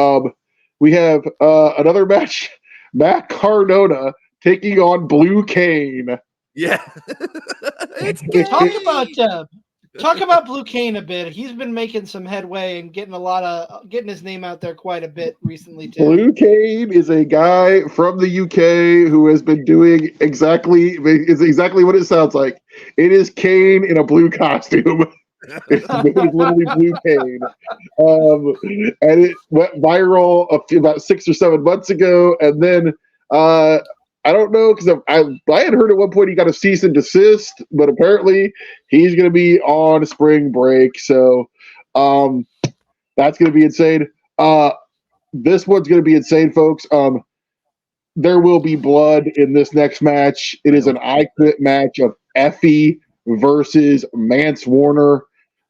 We have another match: Matt Cardona taking on Blue Cane. Yeah. Talk about Blue Cane a bit. He's been making some headway and getting his name out there quite a bit recently too. Blue Cane is a guy from the UK who has been doing exactly what it sounds like. It is Kane in a blue costume. It's literally Blue Cane. And it went viral about 6 or 7 months ago, and then I don't know, because I had heard at one point he got a cease and desist, but apparently he's going to be on spring break. So that's going to be insane. This one's going to be insane, folks. There will be blood in this next match. It is an I Quit match of Effie versus Mance Warner.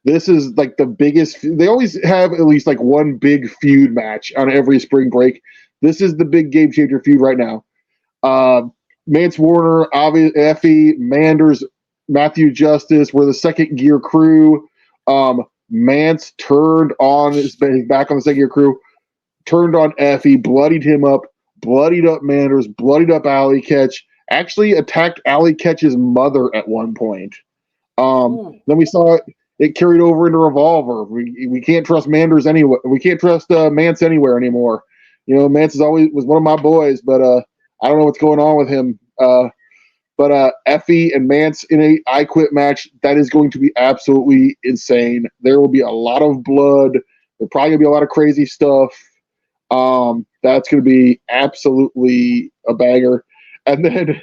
This is like the biggest. They always have at least like one big feud match on every spring break. This is the big game changer feud right now. Mance Warner, Effie, Manders, Matthew Justice were the second gear crew. Mance turned on his back on the second gear crew, turned on Effie, bloodied him up, bloodied up Manders, bloodied up Alley Catch, actually attacked Alley Catch's mother at one point. Then we saw it carried over into Revolver. We can't trust Manders anyway. We can't trust Mance anywhere anymore. You know, Mance was one of my boys, but I don't know what's going on with him. But Effie and Mance in a I Quit match, that is going to be absolutely insane. There will be a lot of blood. There's probably going to be a lot of crazy stuff. That's going to be absolutely a banger. And then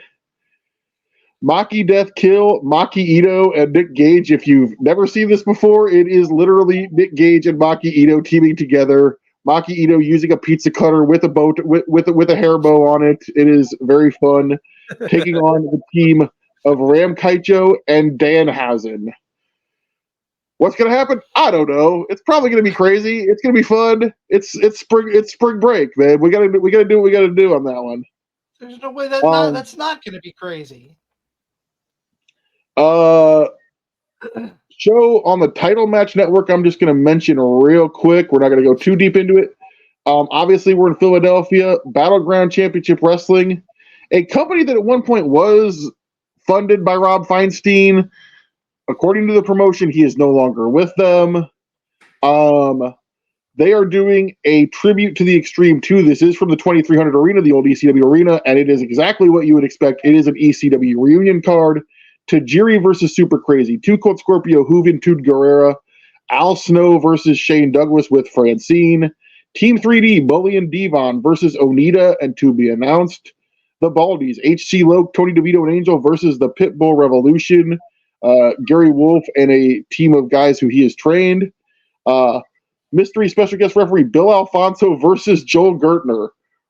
Maki Death Kill, Maki Ito, and Nick Gage. If you've never seen this before, it is literally Nick Gage and Maki Ito teaming together. Maki Ito using a pizza cutter with a bow with a hair bow on it. It is very fun. Taking on the team of Ram Kaicho and Danhausen. What's going to happen? I don't know. It's probably going to be crazy. It's going to be fun. It's spring break, man. We got to do what we got to do on that one. There's no way that's not going to be crazy. Show on the Title Match Network, I'm just going to mention real quick. We're not going to go too deep into it. Obviously, we're in Philadelphia. Battleground Championship Wrestling, a company that at one point was funded by Rob Feinstein. According to the promotion, he is no longer with them. They are doing a tribute to the Extreme 2. This is from the 2300 Arena, the old ECW arena, and it is exactly what you would expect. It is an ECW reunion card. Tajiri versus Super Crazy, Two Cold Scorpio, Hooven, Tood Guerrera, Al Snow versus Shane Douglas with Francine, Team 3D, Bully and Devon versus Onita and to be announced, the Baldies, HC Loke, Tony DeVito and Angel versus the Pitbull Revolution, Gary Wolf and a team of guys who he has trained, mystery special guest referee Bill Alfonso versus Joel Gertner,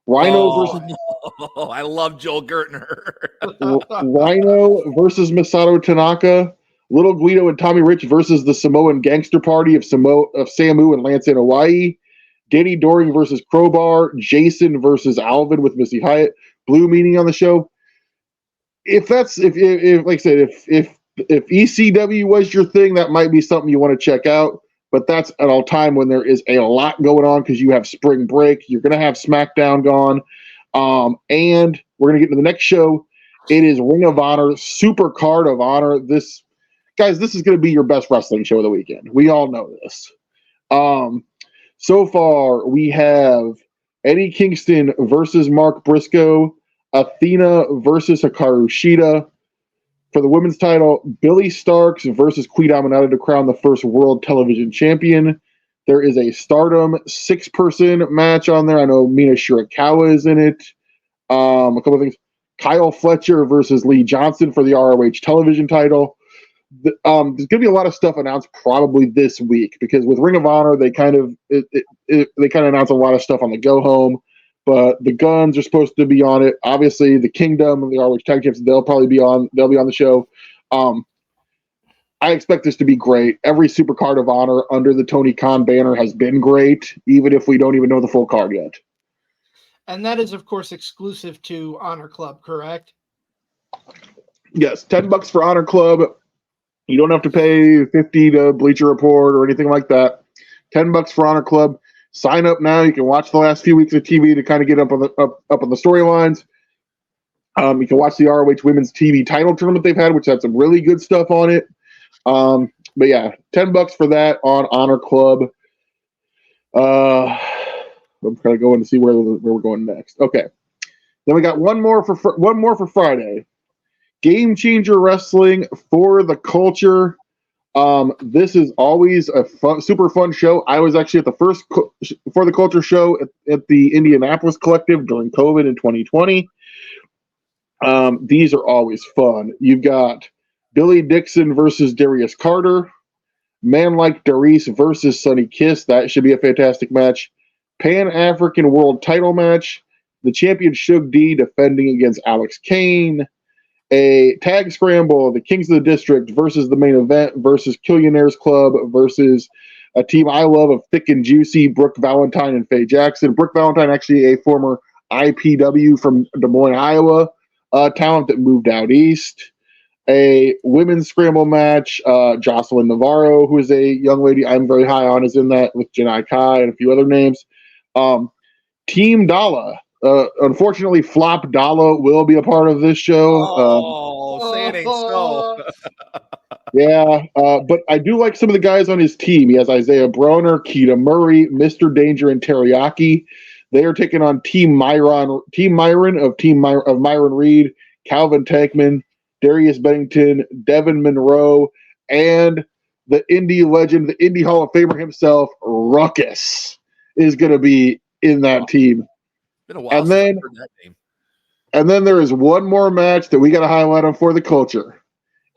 Rhino versus I love Joel Gertner. Rhino versus Masato Tanaka, Little Guido and Tommy Rich versus the Samoan Gangster Party of Samu and Lance in Hawaii, Danny Doring versus Crowbar, Jason versus Alvin with Missy Hyatt, Blue Meaning on the show. If like I said, if ECW was your thing, that might be something you want to check out. But that's at all time when there is a lot going on because you have spring break. You're going to have SmackDown gone. And we're going to get into the next show. It is Ring of Honor, Super Card of Honor. This is going to be your best wrestling show of the weekend. We all know this. So far, we have Eddie Kingston versus Mark Briscoe, Athena versus Hikaru Shida. For the women's title, Billy Starks versus Queen Aminata to crown the first world television champion. There is a Stardom 6-person match on there. I know Mina Shirakawa is in it. A couple of things. Kyle Fletcher versus Lee Johnson for the ROH television title. There's going to be a lot of stuff announced probably this week because with Ring of Honor, they kind of announce a lot of stuff on the go home. But the Guns are supposed to be on it. Obviously, the Kingdom and the ROH Tag Champs, they'll be on the show. I expect this to be great. Every Super Card of Honor under the Tony Khan banner has been great, even if we don't even know the full card yet. And that is, of course, exclusive to Honor Club, correct? Yes, $10 for Honor Club. You don't have to pay $50 to Bleacher Report or anything like that. $10 for Honor Club. Sign up now. You can watch the last few weeks of TV to kind of get up on the storylines. You can watch the ROH Women's TV title tournament they've had, which had some really good stuff on it. But yeah, $10 for that on Honor Club. I'm kind of going to see where we're going next. Okay, then we got one more for Friday. Game Changer Wrestling for the Culture. This is always a super fun show. I was actually at the first For the Culture show at the Indianapolis Collective during COVID in 2020. These are always fun. You've got Billy Dixon versus Darius Carter, Man Like Darius versus Sonny Kiss. That should be a fantastic match. Pan-African World Title match. The champion Shug D defending against Alex Kane. A tag scramble, the Kings of the District versus the main event versus Killionaires Club versus a team I love of Thick and Juicy, Brooke Valentine and Faye Jackson. Brooke Valentine, actually a former IPW from Des Moines, Iowa. talent that moved out east. A women's scramble match. Jocelyn Navarro, who is a young lady I'm very high on, is in that with Janai Kai and a few other names. Team Dala. Unfortunately, Flop Dala will be a part of this show. Say it ain't so. Yeah, but I do like some of the guys on his team. He has Isaiah Broner, Keita Murray, Mr. Danger, and Teriyaki. They are taking on Team Myron of Myron Reed, Calvin Tankman, Darius Bennington, Devin Monroe, and the Indy legend, the Indy Hall of Famer himself, Ruckus, is going to be in that team. Been a while since I've heard that name. And then there is one more match that we got to highlight on For the Culture.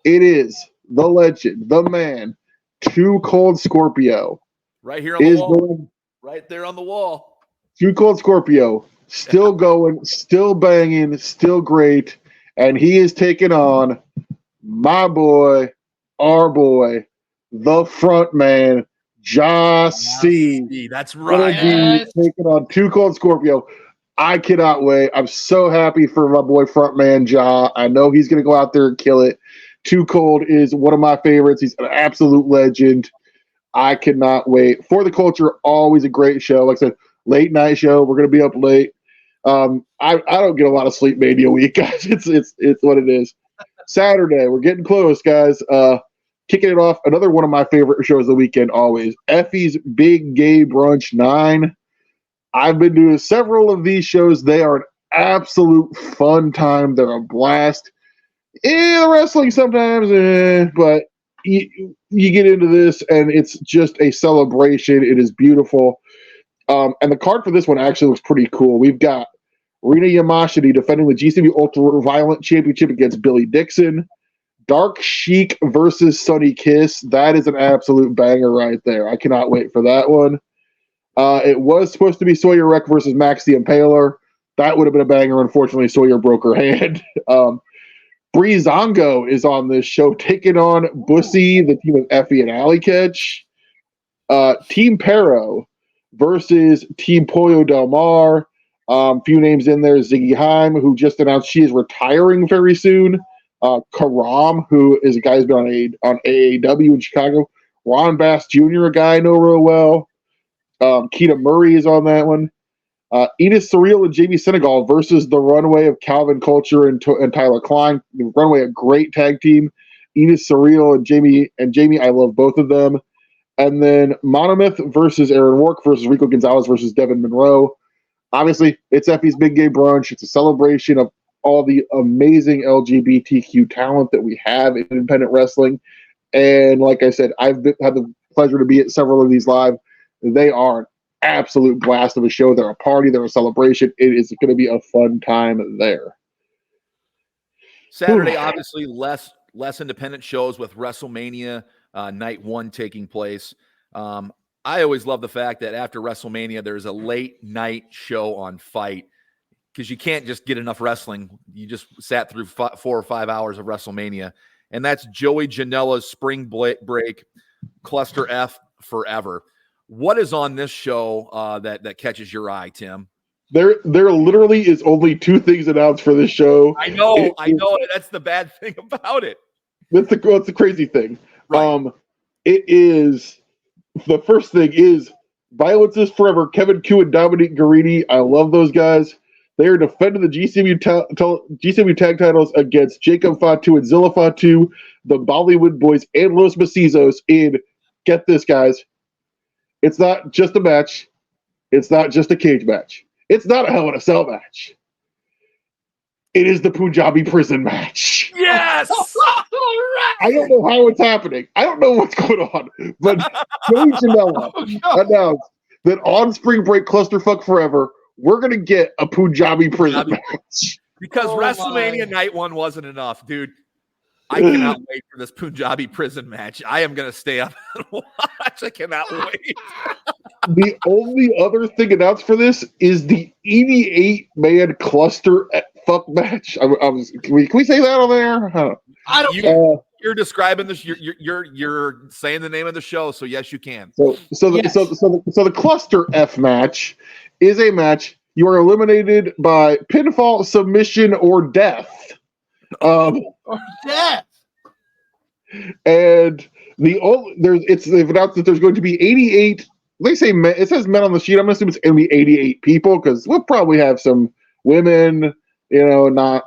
It is the legend, the man, Too Cold Scorpio. Right here on the wall. Right there on the wall. Too Cold Scorpio. Still going, still banging, still great. And he is taking on my boy, our boy, the front man, C. That's right. Taking on Too Cold Scorpio. I cannot wait. I'm so happy for my boy frontman Ja. I know he's going to go out there and kill it. Too Cold is one of my favorites. He's an absolute legend. I cannot wait. For the Culture, always a great show. Like I said, late night show. We're going to be up late. I don't get a lot of sleep Mania week, guys. It's what it is. Saturday, we're getting close, guys. Kicking it off, another one of my favorite shows of the weekend always. Effie's Big Gay Brunch 9. I've been doing several of these shows. They are an absolute fun time. They're a blast. The wrestling sometimes, but you get into this, and it's just a celebration. It is beautiful. And the card for this one actually looks pretty cool. We've got Rina Yamashita defending the GCW Ultra Violent Championship against Billy Dixon. Dark Sheik versus Sonny Kiss. That is an absolute banger right there. I cannot wait for that one. It was supposed to be Sawyer Wreck versus Max the Impaler. That would have been a banger. Unfortunately, Sawyer broke her hand. Bree Zongo is on this show, taking on Bussy, the team of Effie and Alley Catch. Team Pero versus Team Pollo Del Mar. Few names in there. Ziggy Heim, who just announced she is retiring very soon. Karam, who is a guy who's been on AAW in Chicago. Ron Bass Jr., a guy I know real well. Keita Murray is on that one. Enos Surreal and Jamie Senegal versus the Runway of Calvin Culture and Tyler Klein. The Runway, a great tag team. Enos Surreal and Jamie, I love both of them. And then Monomyth versus Aaron Wark versus Rico Gonzalez versus Devin Monroe. Obviously, it's Effie's Big Gay Brunch. It's a celebration of all the amazing LGBTQ talent that we have in independent wrestling. And like I said, I've had the pleasure to be at several of these live. They are an absolute blast of a show. They're a party. They're a celebration. It is going to be a fun time there. Saturday, obviously, less independent shows with WrestleMania Night 1 taking place. I always love the fact that after WrestleMania, there's a late night show on Fight because you can't just get enough wrestling. You just sat through 4 or 5 hours of WrestleMania. And that's Joey Janela's Spring Break Cluster F Forever. What is on this show that catches your eye, Tim? There literally is only 2 things announced for this show. I know. That's the bad thing about it. That's the crazy thing. Right. It is, the first thing is Violence is Forever, Kevin Q and Dominic Guarini. I love those guys. They are defending the GCW tag titles against Jacob Fatu and Zilla Fatu, the Bollywood Boys, and Los Macizos in, get this, guys, it's not just a match. It's not just a cage match. It's not a Hell in a Cell match. It is the Punjabi prison match. Yes! I don't know how it's happening. I don't know what's going on. But Joey Janela announced that on Spring Break Clusterfuck Forever, we're going to get a Punjabi prison match. Because WrestleMania Night 1 wasn't enough, dude. I cannot wait for this Punjabi prison match. I am going to stay up and watch. I cannot wait. The only other thing announced for this is the 88-man cluster fuck match. Can we say that on there? I don't. You're describing this. You're saying the name of the show, so yes, you can. So the cluster F match is a match. you are eliminated by pinfall, submission, or death. Or death. And they've announced that there's going to be 88. They say men, it says men on the sheet. I'm assuming it's going to be 88 people because we'll probably have some women, not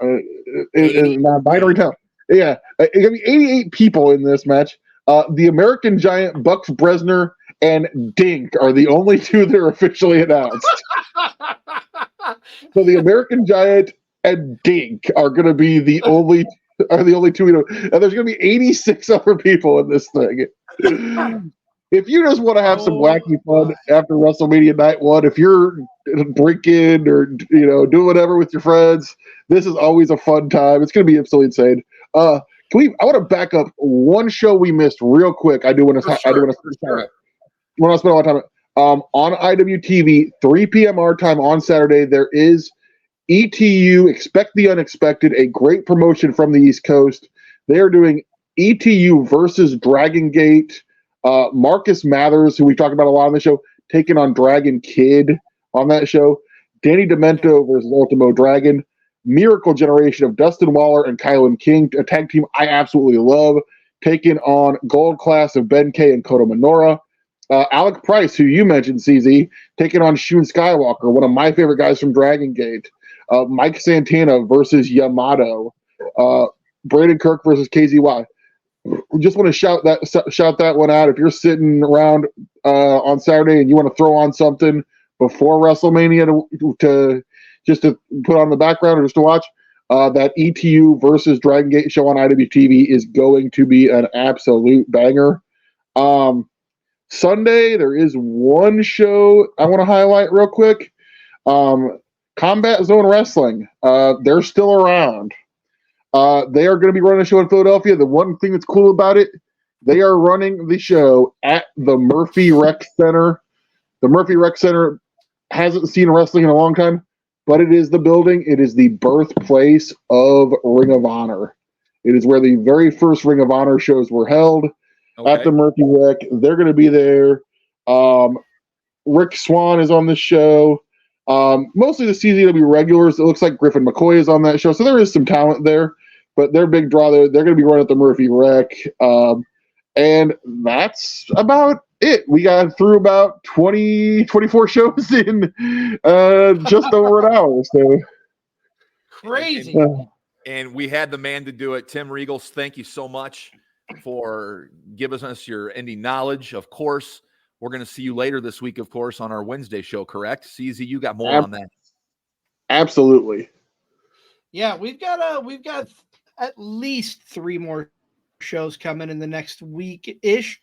non-binary town. Yeah, it's going to be 88 people in this match. The American Giant, Bucks Bresner, and Dink are the only two that are officially announced. So the American Giant and Dink are going to be the only two we know. And there's going to be 86 other people in this thing. If you just want to have some wacky fun after WrestleMania Night 1, if you're drinking or doing whatever with your friends, this is always a fun time. It's going to be absolutely insane. I want to back up one show we missed real quick. I want to spend a lot of time. On IWTV, 3 p.m. our time on Saturday, there is ETU, Expect the Unexpected, a great promotion from the East Coast. They are doing ETU versus Dragon Gate. Marcus Mathers, who we talk about a lot on the show, taking on Dragon Kid on that show. Danny Demento versus Ultimo Dragon. Miracle Generation of Dustin Waller and Kylan King, a tag team I absolutely love, taking on Gold Class of Ben K and Kota Minoura. Alec Price, who you mentioned, CZ, taking on Shun Skywalker, one of my favorite guys from Dragon Gate. Mike Santana versus Yamato. Braden Kirk versus KZY. Just want to shout that one out. If you're sitting around on Saturday and you want to throw on something before WrestleMania to put on the background or just to watch, that ETU versus Dragon Gate show on IWTV is going to be an absolute banger. Sunday, there is one show I want to highlight real quick. Combat Zone Wrestling. They're still around. They are going to be running a show in Philadelphia. The one thing that's cool about it, they are running the show at the Murphy Rec Center. The Murphy Rec Center hasn't seen wrestling in a long time, but it is the building. It is the birthplace of Ring of Honor. It is where the very first Ring of Honor shows were held at the Murphy Rec. They're going to be there. Rick Swan is on the show. Mostly the CZW regulars. It looks like Griffin McCoy is on that show, so there is some talent there. But their big draw there, they're going to be running at the Murphy Rec. And that's about it. We got through about 24 shows in just over an hour. So crazy. And we had the man to do it. Tim Regal, thank you so much for giving us your Indy knowledge. Of course, we're going to see you later this week, of course, on our Wednesday show, correct? CZ, you got more on that. Absolutely. Yeah, we've got at least 3 more shows coming in the next week-ish.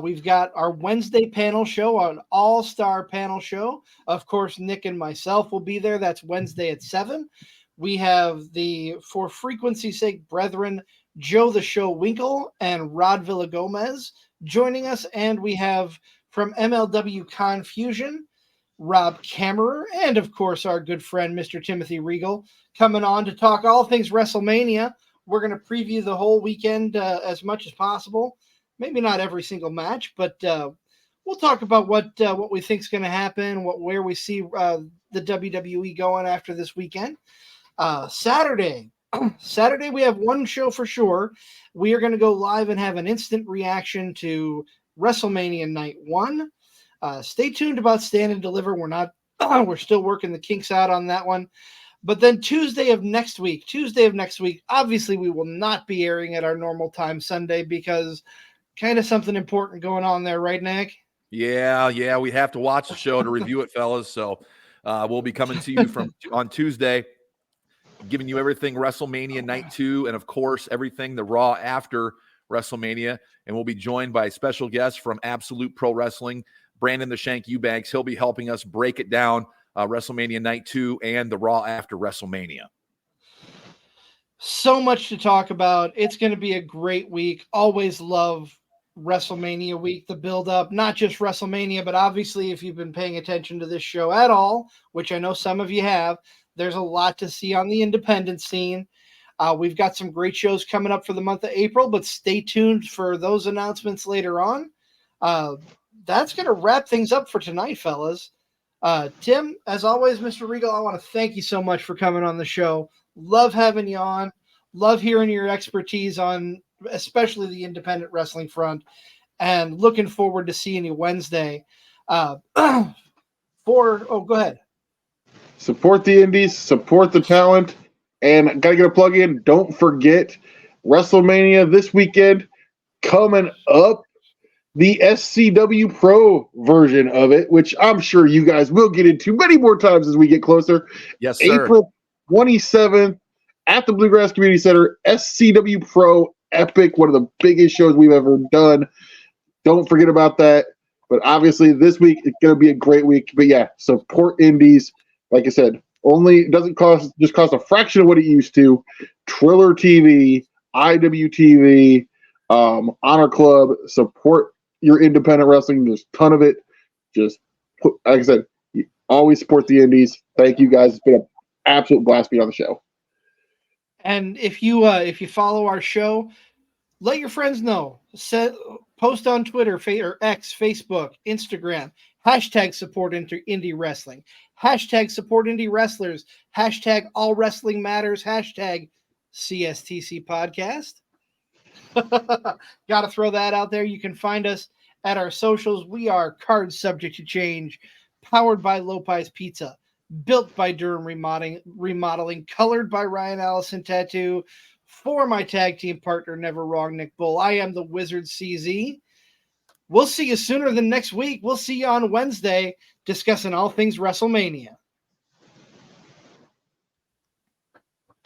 We've got our Wednesday panel show, an all-star panel show. Of course, Nick and myself will be there. That's Wednesday at 7. We have the, for frequency's sake, brethren, Joe the Show Winkle and Rod Villagomez joining us. And we have from MLW Confusion, Rob Kammerer, and of course our good friend Mr. Timothy Regal coming on to talk all things WrestleMania. We're going to preview the whole weekend as much as possible. Maybe not every single match, but we'll talk about what we think is going to happen, where we see the WWE going after this weekend. Saturday, we have one show for sure. We are going to go live and have an instant reaction to WrestleMania Night 1. Stay tuned about Stand and Deliver. We're still working the kinks out on that one. But then Tuesday of next week, obviously we will not be airing at our normal time Sunday because kind of something important going on there, right, Nick? Yeah, we have to watch the show to review it, fellas. So we'll be coming to you on Tuesday, giving you everything WrestleMania Night 2, and of course everything the Raw after WrestleMania. And we'll be joined by a special guest from Absolute Pro Wrestling, Brandon the Shank Eubanks. He'll be helping us break it down, WrestleMania Night 2 and the Raw after WrestleMania. So much to talk about. It's going to be a great week. Always love WrestleMania week, the build-up, not just WrestleMania, but obviously if you've been paying attention to this show at all, which I know some of you have, there's a lot to see on the independent scene. We've got some great shows coming up for the month of April, but stay tuned for those announcements later on. That's going to wrap things up for tonight, fellas. Tim, as always, Mr. Regal, I want to thank you so much for coming on the show. Love having you on. Love hearing your expertise on especially the independent wrestling front. And looking forward to seeing you Wednesday. Go ahead. Support the indies, support the talent, and gotta get a plug in. Don't forget Wrestlemania this weekend coming up. The SCW Pro version of it, which I'm sure you guys will get into many more times as we get closer. Yes, sir. April 27th at the Bluegrass Community Center, SCW Pro Epic, one of the biggest shows we've ever done. Don't forget about that. But obviously, this week it's going to be a great week. But yeah, support indies. Like I said, it doesn't cost a fraction of what it used to. Triller TV, IWTV, Honor Club, support your independent wrestling. There's a ton of it. Like I said, always support the indies. Thank you guys. It's been an absolute blast being on the show. And if you follow our show, let your friends know. Post on Twitter or X, Facebook, Instagram. Hashtag support indie wrestling. Hashtag support indie wrestlers. Hashtag all wrestling matters. Hashtag CSTC podcast. Got to throw that out there. You can find us at our socials. We are Cards Subject to Change, powered by Lopez Pizza, built by Durham Remodeling, colored by Ryan Allison Tattoo. For my tag team partner, Never Wrong Nick Bull, I am the Wizard CZ. We'll see you sooner than next week. We'll see you on Wednesday discussing all things WrestleMania.